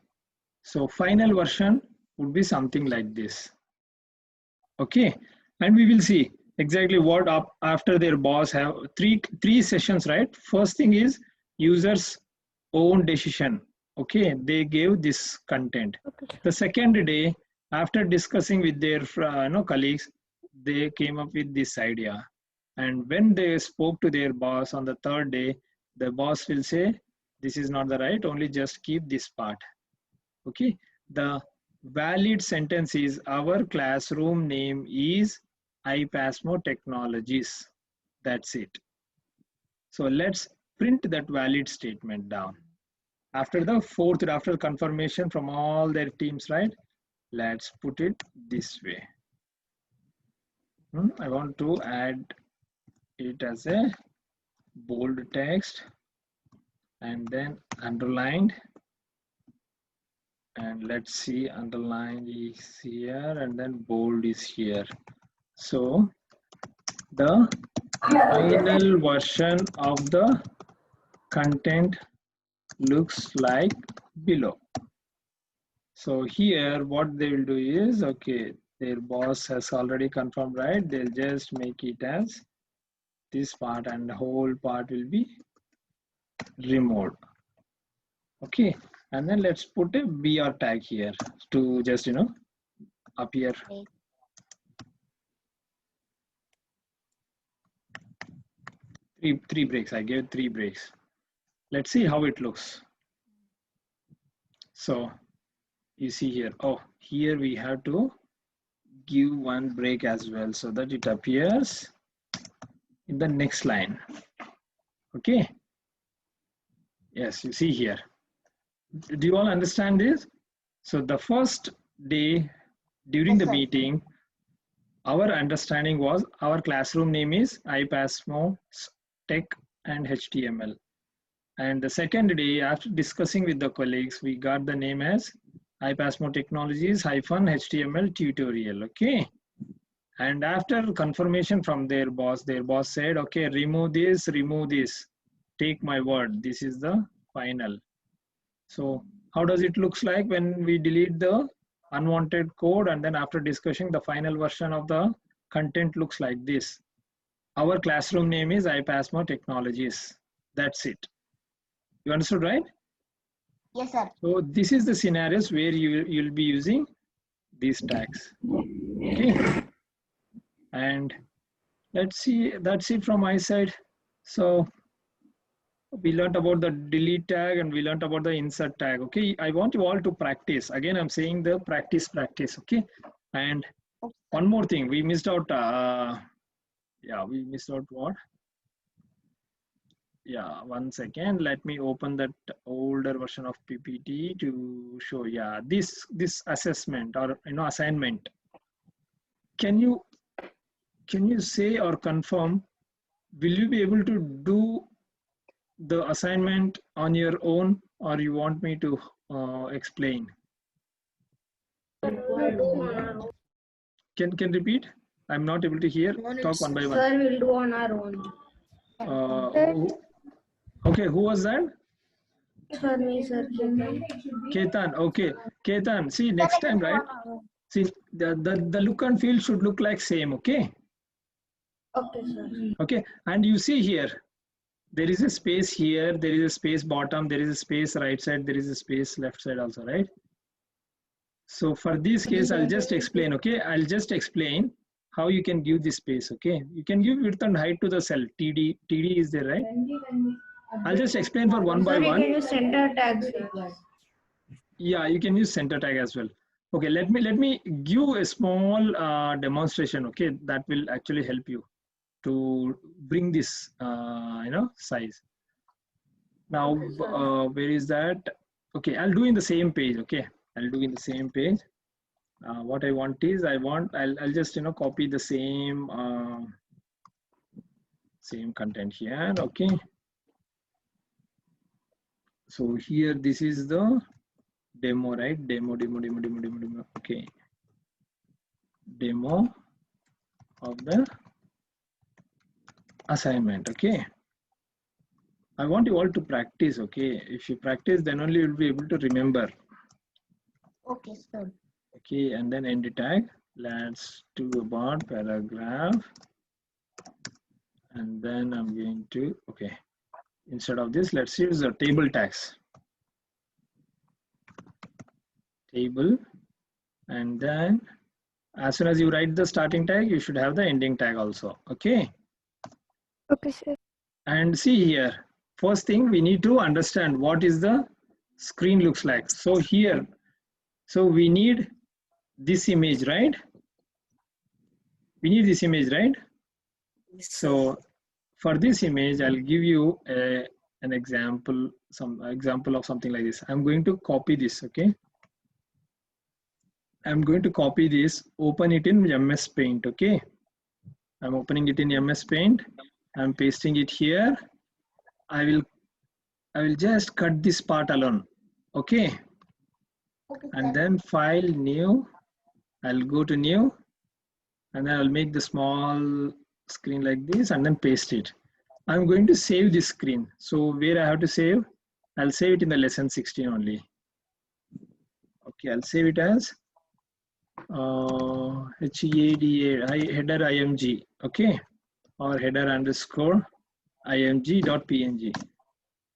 So final version would be something like this. Okay, and we will see exactly what up after their boss have three sessions, right? First thing is users own decision. Okay, they gave this content. The second day, after discussing with their colleagues, they came up with this idea. And when they spoke to their boss on the third day, the boss will say, this is not the right, only just keep this part. Okay, the valid sentence is our classroom name is iPasmo Technologies. That's it. So let's print that valid statement down. After the fourth, after confirmation from all their teams, right? Let's put it this way. I want to add it as a bold text and then underlined. And let's see, underline is here and then bold is here. So the final version of the content looks like below. So here what they will do is, okay, their boss has already confirmed, right? They'll just make it as this part and the whole part will be removed. Okay, and then let's put a BR tag here to just, appear. Three breaks, I gave 3 breaks. Let's see how it looks. So you see here, oh, here we have to give 1 break as well so that it appears in the next line. Okay. Yes, you see here. Do you all understand this? So the first day during the meeting, our understanding was our classroom name is iPasmo Tech and HTML. And the second day, after discussing with the colleagues, we got the name as iPasmo Technologies -HTML tutorial. Okay. And after confirmation from their boss said, okay, remove this, take my word, this is the final. So how does it looks like when we delete the unwanted code, and then after discussing the final version of the content looks like this. Our classroom name is iPasmo Technologies. That's it. You understood, right? Yes, sir. So this is the scenarios where you'll be using these tags. Okay. And let's see, that's it from my side. So we learned about the delete tag and we learned about the insert tag. Okay, I want you all to practice. Again, I'm saying the practice. Okay. And one more thing, we missed out. We missed out what? Yeah, 1 second. Let me open that older version of PPT to show. Yeah, this assessment or assignment. Can you say or confirm? Will you be able to do the assignment on your own, or you want me to explain? Can repeat? I'm not able to hear. Talk one by one. Sir, we'll do on our own. Okay, who was that? Sir, me, sir. Ketan. Okay, Ketan. See, next time, right? See, the look and feel should look like same. Okay. Okay, sir. Okay, and you see here, there is a space here, there is a space bottom, there is a space right side, there is a space left side also, right? So for this case, I'll just explain. Okay, I'll just explain how you can give this space. Okay, you can give width and height to the cell. TD is there, right? I'll just explain for one by one. Can you center tags? Yeah, you can use center tag as well. Okay, let me give a small demonstration. Okay, that will actually help you to bring this size. Now where is that? Okay, I'll do in the same page. Okay, I'll do in the same page. What I want is I'll just copy the same Same content here. Okay. So here, this is the demo, right? Demo. Okay. Demo of the assignment. Okay. I want you all to practice. Okay. If you practice, then only you'll be able to remember. Okay, sir. Okay. And then end tag. Let's do about paragraph. And then I'm going to, okay. Instead of this, let's use the table tags. Table. And then as soon as you write the starting tag, you should have the ending tag also. Okay. Okay, sir. And see here, first thing we need to understand what is the screen looks like. So here, so we need this image, right? We need this image, right? So for this image, I'll give you an example, some example of something like this. I'm going to copy this, okay? I'm going to copy this, open it in MS Paint, okay? I'm opening it in MS Paint. I'm pasting it here. I will just cut this part alone, okay? And then file, new. I'll go to new, and then I'll make the small screen like this and then paste it. I'm going to save this screen. So where I have to save, I'll save it in the lesson 16 only. Okay, I'll save it as header img, okay, or header underscore img.png.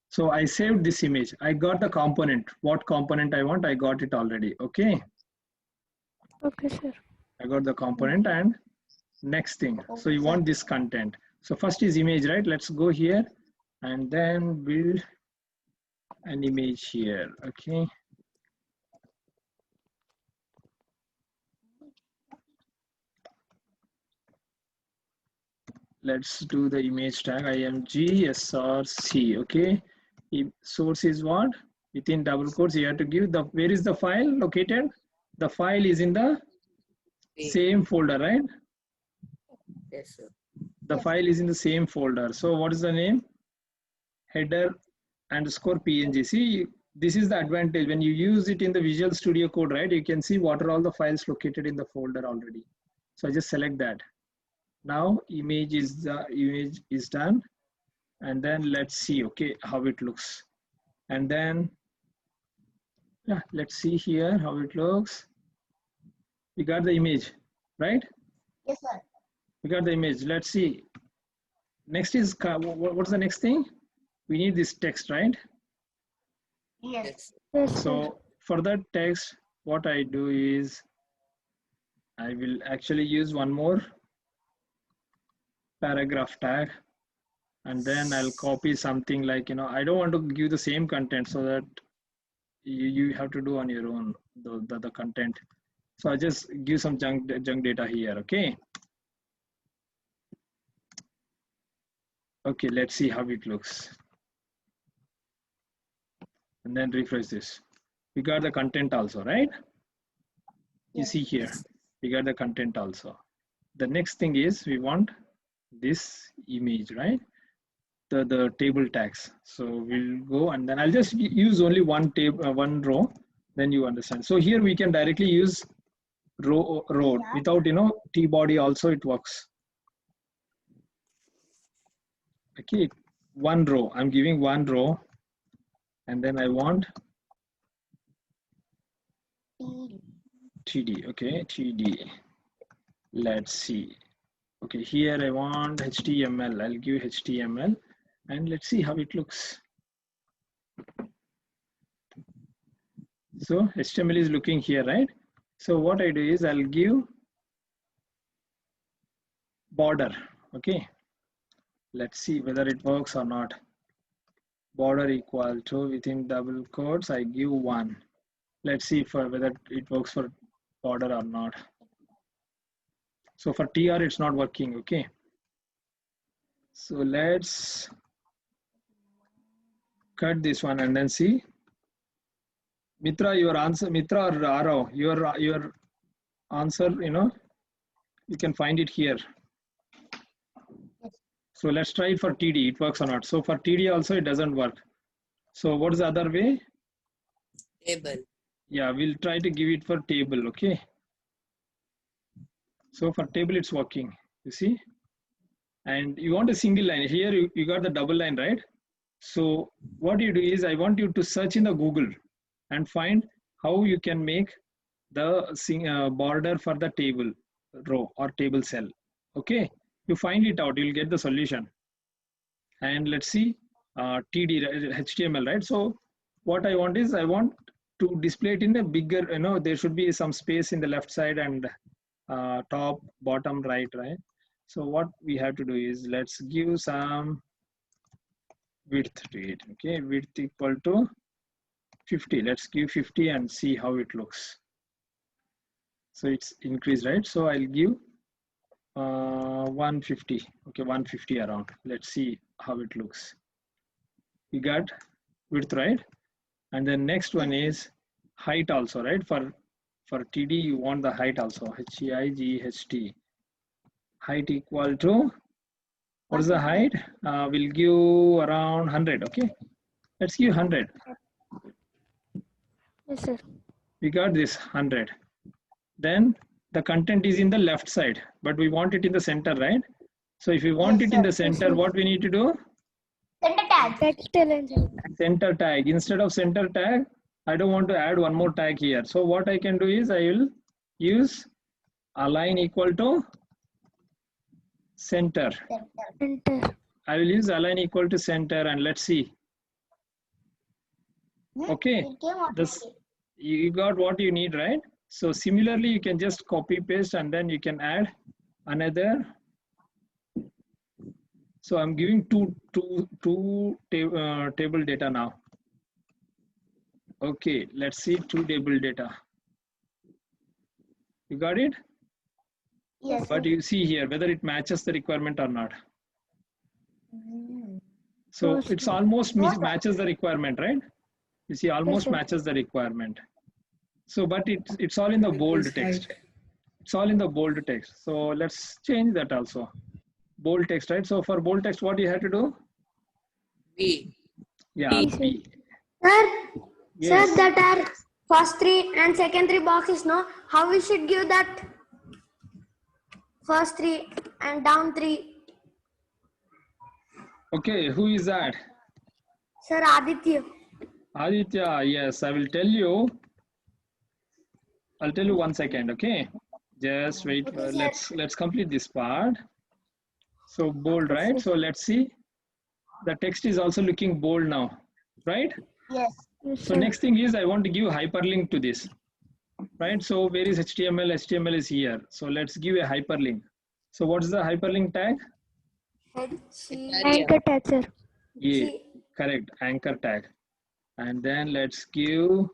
So I saved this image. I got the component. What component I want, I got it already. Okay. Okay, sir. I got the component. And next thing, so you want this content. So first is image, right? Let's go here and then build an image here. Okay. Let's do the image tag img src. Okay. Source is what? Within double quotes, you have to give the, where is the file located? The file is in the same folder, right? Yes, sir. The file is in the same folder. So what is the name? Header underscore png. See, this is the advantage when you use it in the Visual Studio Code, right? You can see what are all the files located in the folder already. So I just select that. Now image is done, and then let's see, okay, how it looks. And then yeah, let's see here how it looks. We got the image, right? Yes, sir. We got the image. Let's see. Next is, what's the next thing? We need this text, right? Yes. Yes, sir. So for that text, what I do is I will actually use one more paragraph tag, and then I'll copy something like, I don't want to give the same content, so that you have to do on your own the content. So I just give some junk data here. Okay. Okay, let's see how it looks. And then refresh this. We got the content also, right? You see here, we got the content also. The next thing is we want this image, right? The table tags. So we'll go, and then I'll just use only one table, one row, then you understand. So here we can directly use row without, T-body also it works. Okay, one row, I'm giving one row, and then I want TD, okay, TD. Let's see. Okay, here I want HTML. I'll give HTML, and let's see how it looks. So HTML is looking here, right? So what I do is I'll give border. Okay, let's see whether it works or not. Border equal to, within double quotes, I give 1. Let's see for whether it works for border or not. So for TR, it's not working. Okay. So let's cut this one and then see. Mitra, your answer, Mitra or Arav, your answer, you can find it here. So let's try it for TD. It works or not. So for TD also it doesn't work. So what is the other way? Table. Yeah, we'll try to give it for table. Okay. So for table it's working. You see. And you want a single line. Here you got the double line, right? So what you do is I want you to search in the Google and find how you can make the border for the table row or table cell. Okay, you find it out, you'll get the solution. And let's see TD HTML, right? So what I want is I want to display it in a bigger, there should be some space in the left side and top, bottom, right? So what we have to do is let's give some width to it. Okay, width equal to 50. Let's give 50 and see how it looks. So it's increased, right? So I'll give 150. Okay, 150 around. Let's see how it looks. We got width, right? And then next one is height also, right? For TD you want the height also. HEIGHT. Height equal to, what is the height? We'll give around 100. Okay, let's give 100. Yes, sir. We got this 100. Then the content is in the left side, but we want it in the center, right? So if we want it in the center, what we need to do? Center tag. Text align, sir. Center tag. Instead of center tag, I don't want to add one more tag here. So what I can do is I will use align equal to center. Enter. I will use align equal to center and let's see. Okay, this you got what you need, right? So similarly, you can just copy paste and then you can add another. So I'm giving two table data now. Okay, let's see two table data. You got it? Yes. But you see here whether it matches the requirement or not. So it's almost matches the requirement, right? You see, almost matches the requirement. So, but it's all in the bold text. It's all in the bold text. So let's change that also. Bold text, right? So for bold text, what do you have to do? B. Yeah, B. Sir, Yes. sir, that are first three and second three boxes, no? How we should give that first three and down three? Okay, who is that? Sir, Aditya. Aditya, yes, I will tell you. I'll tell you 1 second, okay? Just wait, let's complete this part. So bold, right? So let's see. The text is also looking bold now, right? Yes. So next thing is I want to give hyperlink to this, right? So where is HTML? HTML is here. So let's give a hyperlink. So what's the hyperlink tag? Anchor tag, sir. Yeah, correct, anchor tag. And then let's give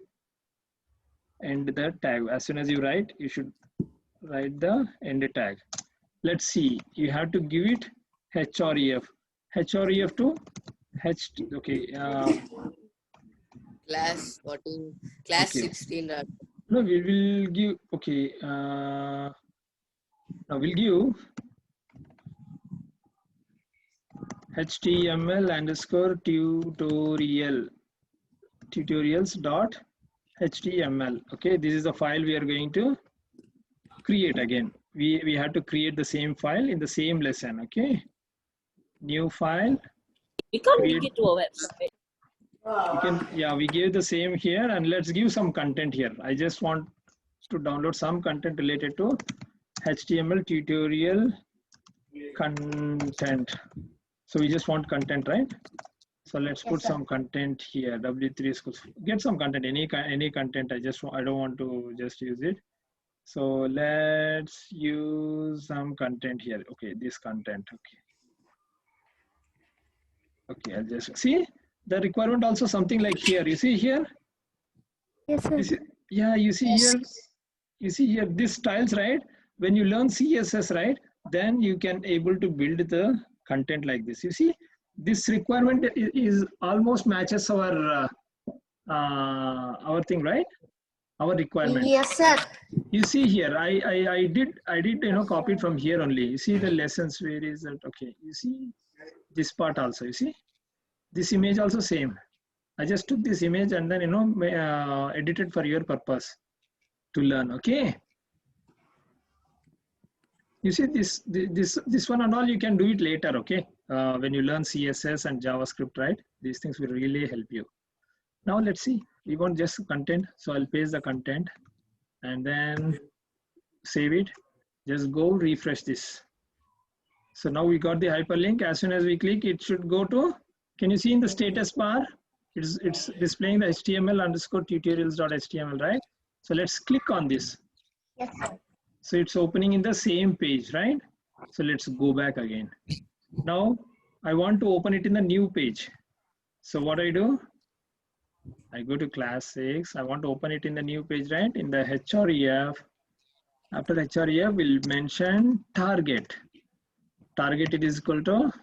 end the tag. As soon as you write, you should write the end tag. Let's see, you have to give it href. Href to ht, okay. Class 14, class Okay. 16. No, we will give, okay. Now we'll give HTML underscore tutorials dot HTML. Okay, this is the file we are going to create again. We have to create the same file in the same lesson. Okay, new file. We can't Create- link it to a website. You can, yeah, we gave the same here, and let's give some content here. I just want to download some content related to HTML tutorial content. So we just want content, right? So let's put some content here. W3 schools. Get some content. Any content. I don't want to just use it. So let's use some content here. Okay, this content. Okay. Okay, I'll just see the requirement also something like here. You see here? Yes, sir. Yeah, you see here. You see here this styles, right? When you learn CSS, right, then you can able to build the content like this. You see, this requirement is almost matches our thing, right? Our requirement. Yes, sir. You see here, I did copied from here only. You see the lessons, where is that? Okay, you see this part also, you see. This image also same. I just took this image and then, you know, edited for your purpose to learn, okay? You see this one and all, you can do it later, okay? When you learn CSS and JavaScript, right? These things will really help you. Now let's see, we want just content. So I'll paste the content and then save it. Just go refresh this. So now we got the hyperlink. As soon as we click, it should go to, can you see in the status bar? It's displaying the HTML_tutorials.html, right? So let's click on this. Yes, sir. So it's opening in the same page, right? So let's go back again. Now I want to open it in the new page. So what I do? I go to classics. I want to open it in the new page, right? In the href. After href, we'll mention target. Target it is equal to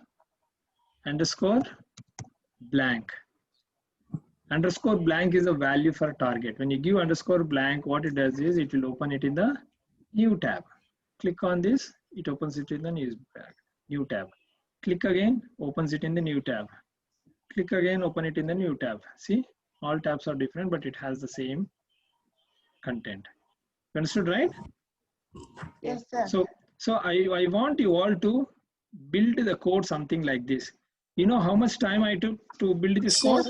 underscore blank. Underscore blank is a value for target. When you give underscore blank, what it does is it will open it in the new tab. Click on this, it opens it in the new tab. Click again, opens it in the new tab. Click again, open it in the new tab. See, all tabs are different, but it has the same content. You understood, right? Yes, sir. So I want you all to build the code something like this. You know how much time I took to build this code?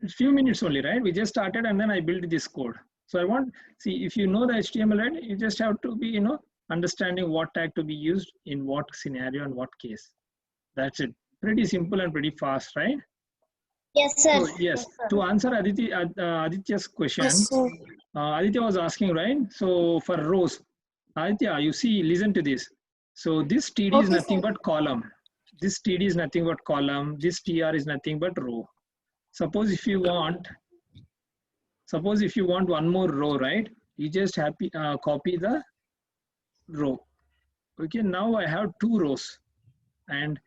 A few minutes only, right? We just started and then I built this code. So I want, see, if you know the HTML, right, you just have to be, you know, understanding what tag to be used in what scenario and what case. That's it. Pretty simple and pretty fast, right? Yes, sir. So, yes, to answer Aditya's question, Aditya was asking, right? So for rows, Aditya, you see, listen to this. So this TD is nothing but column. This TD is nothing but column. This TR is nothing but row. Suppose if you want one more row, right? You just copy the row. Okay, now I have 2 rows and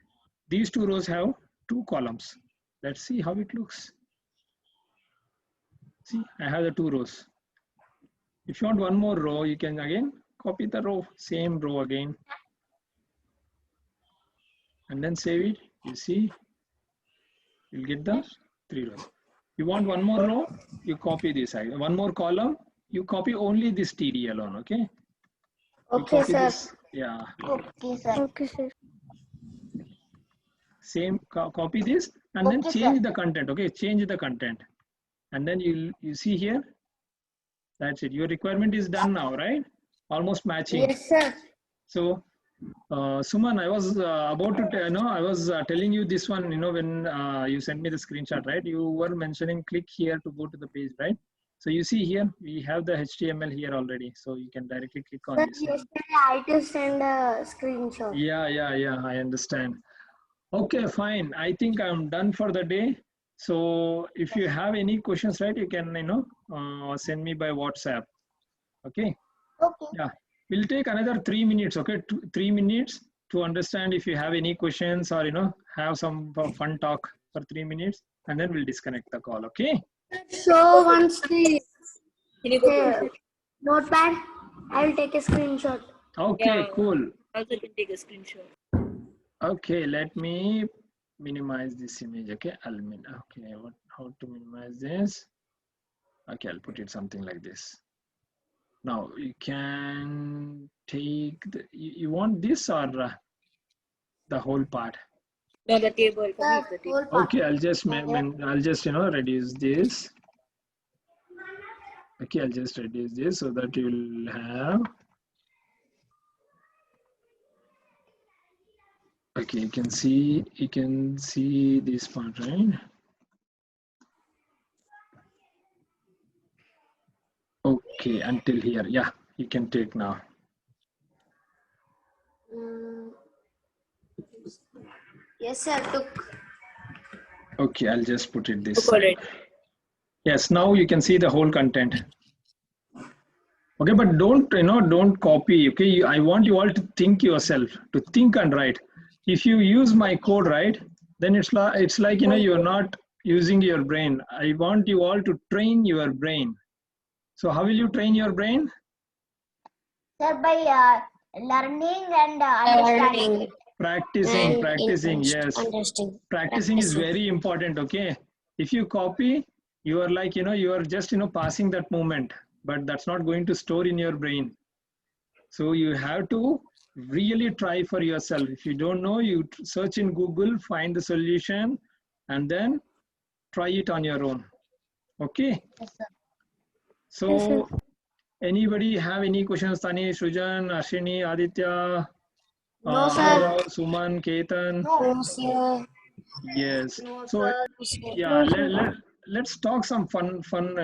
these 2 rows have 2 columns. Let's see how it looks. See, I have the 2 rows. If you want one more row, you can again copy the row, same row again. And then save it. You see, you'll get the 3 rows. You want one more row, you copy this. One more column, you copy only this TD alone, okay? Okay, sir. This, yeah. Okay, sir. Okay, sir. Same, copy this and then Okay, change sir. the content, okay? Change the content. And then you see here, that's it. Your requirement is done now, right? Almost matching. Yes, sir. So, Suman, I was about to, I was telling you this one, when you sent me the screenshot, right? You were mentioning click here to go to the page, right? So you see here, we have the HTML here already. So you can directly click on this. Yesterday I just sent a screenshot. Yeah, I understand. Okay, fine. I think I'm done for the day. So if you have any questions, right, you can, send me by WhatsApp. Okay. Okay. Yeah. We'll take another 3 minutes, okay? 3 minutes to understand if you have any questions or, have some fun talk for 3 minutes and then we'll disconnect the call, okay? So once the Can you go to notepad, I'll take a screenshot. Okay, Yeah. cool. also can take a screenshot. Okay, let me minimize this image, okay? Okay, how to minimize this? Okay, I'll put it something like this. Now you can take you want this or the whole part? No, the table. For me, it's the table. Okay, I'll just reduce this. Okay, I'll just reduce this so that you'll have. Okay, you can see this part, right? Okay, until here. Yeah, you can take now. Yes, sir. Took. Okay, I'll just put it this Got side. it. Yes, now you can see the whole content. Okay, but don't copy. Okay, I want you all to think yourself, to think and write. If you use my code, right, then it's like you're not using your brain. I want you all to train your brain. So how will you train your brain? Sir, by learning and understanding. Practicing, and practicing, yes. understanding. Practicing is very important, okay? If you copy, you are like, you are just, passing that moment, but that's not going to store in your brain. So you have to really try for yourself. If you don't know, you search in Google, find the solution, and then try it on your own. Okay? Yes, sir. So, Yes, sir. anybody have any questions? Tani, Shujan, Ashini, Aditya, No, sir. Gaurav, Suman, Ketan? No, sir. Yes. No, So, sir. yeah, No, sir. let's talk some fun, fun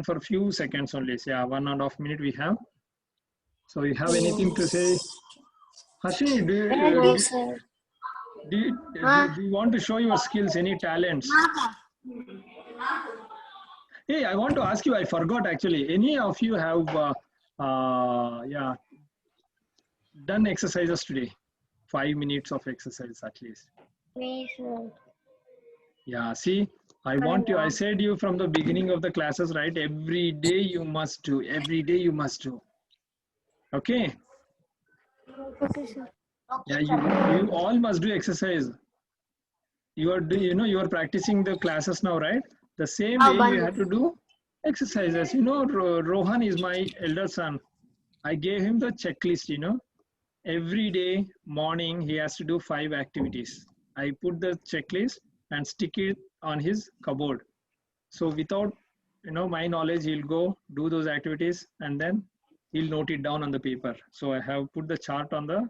for a few seconds only. So, yeah, 1.5 minutes we have. So, you have anything to say? Harshini, No, sir. do you want to show your skills, any talents? Hey, I want to ask you, I forgot actually. Any of you have yeah, done exercises today? 5 minutes of exercise at least. Me, sir. Yeah, see, I said you from the beginning of the classes, right? Every day you must do, every day you must do. Okay? Okay, sir. Yeah, you all must do exercise. You are practicing the classes now, right? The same way you have to do exercises. Rohan is my elder son. I gave him the checklist, every day morning he has to do 5 activities. I put the checklist and stick it on his cupboard. So without, my knowledge, he'll go do those activities and then he'll note it down on the paper. So I have put the chart on the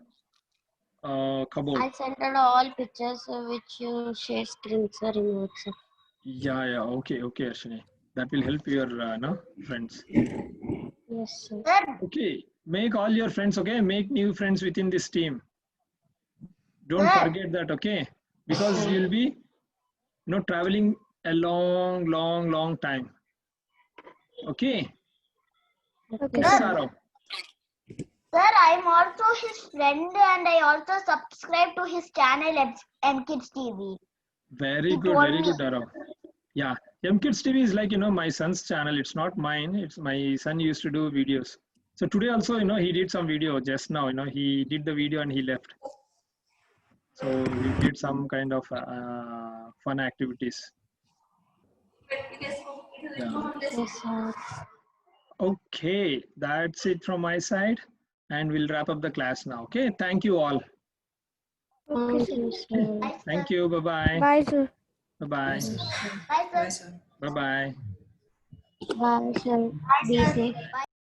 cupboard. I sent out all pictures which you share screen, sir, in WhatsApp. Yeah, okay, Ashwini. That will help your friends. Yes, sir. Okay, make all your friends, okay? Make new friends within this team. Don't forget that, okay? Because you'll be, traveling a long time. Okay? Okay, Yes, sir. Saro. Sir, I'm also his friend and I also subscribe to his channel MKids TV. Very He good, told very me. good, Daro. Yeah, MKids TV is like, my son's channel. It's not mine. It's my son used to do videos. So today also, he did some video just now, he did the video and he left. So he did some kind of fun activities. Yeah. Yes, sir. Okay, that's it from my side. And we'll wrap up the class now. Okay, thank you all. Okay, Thank sir. you, sir. Thank you. Bye-bye. Bye, sir. Bye-bye. Bye, sir. Bye, sir. Bye-bye. Bye, sir. Be safe.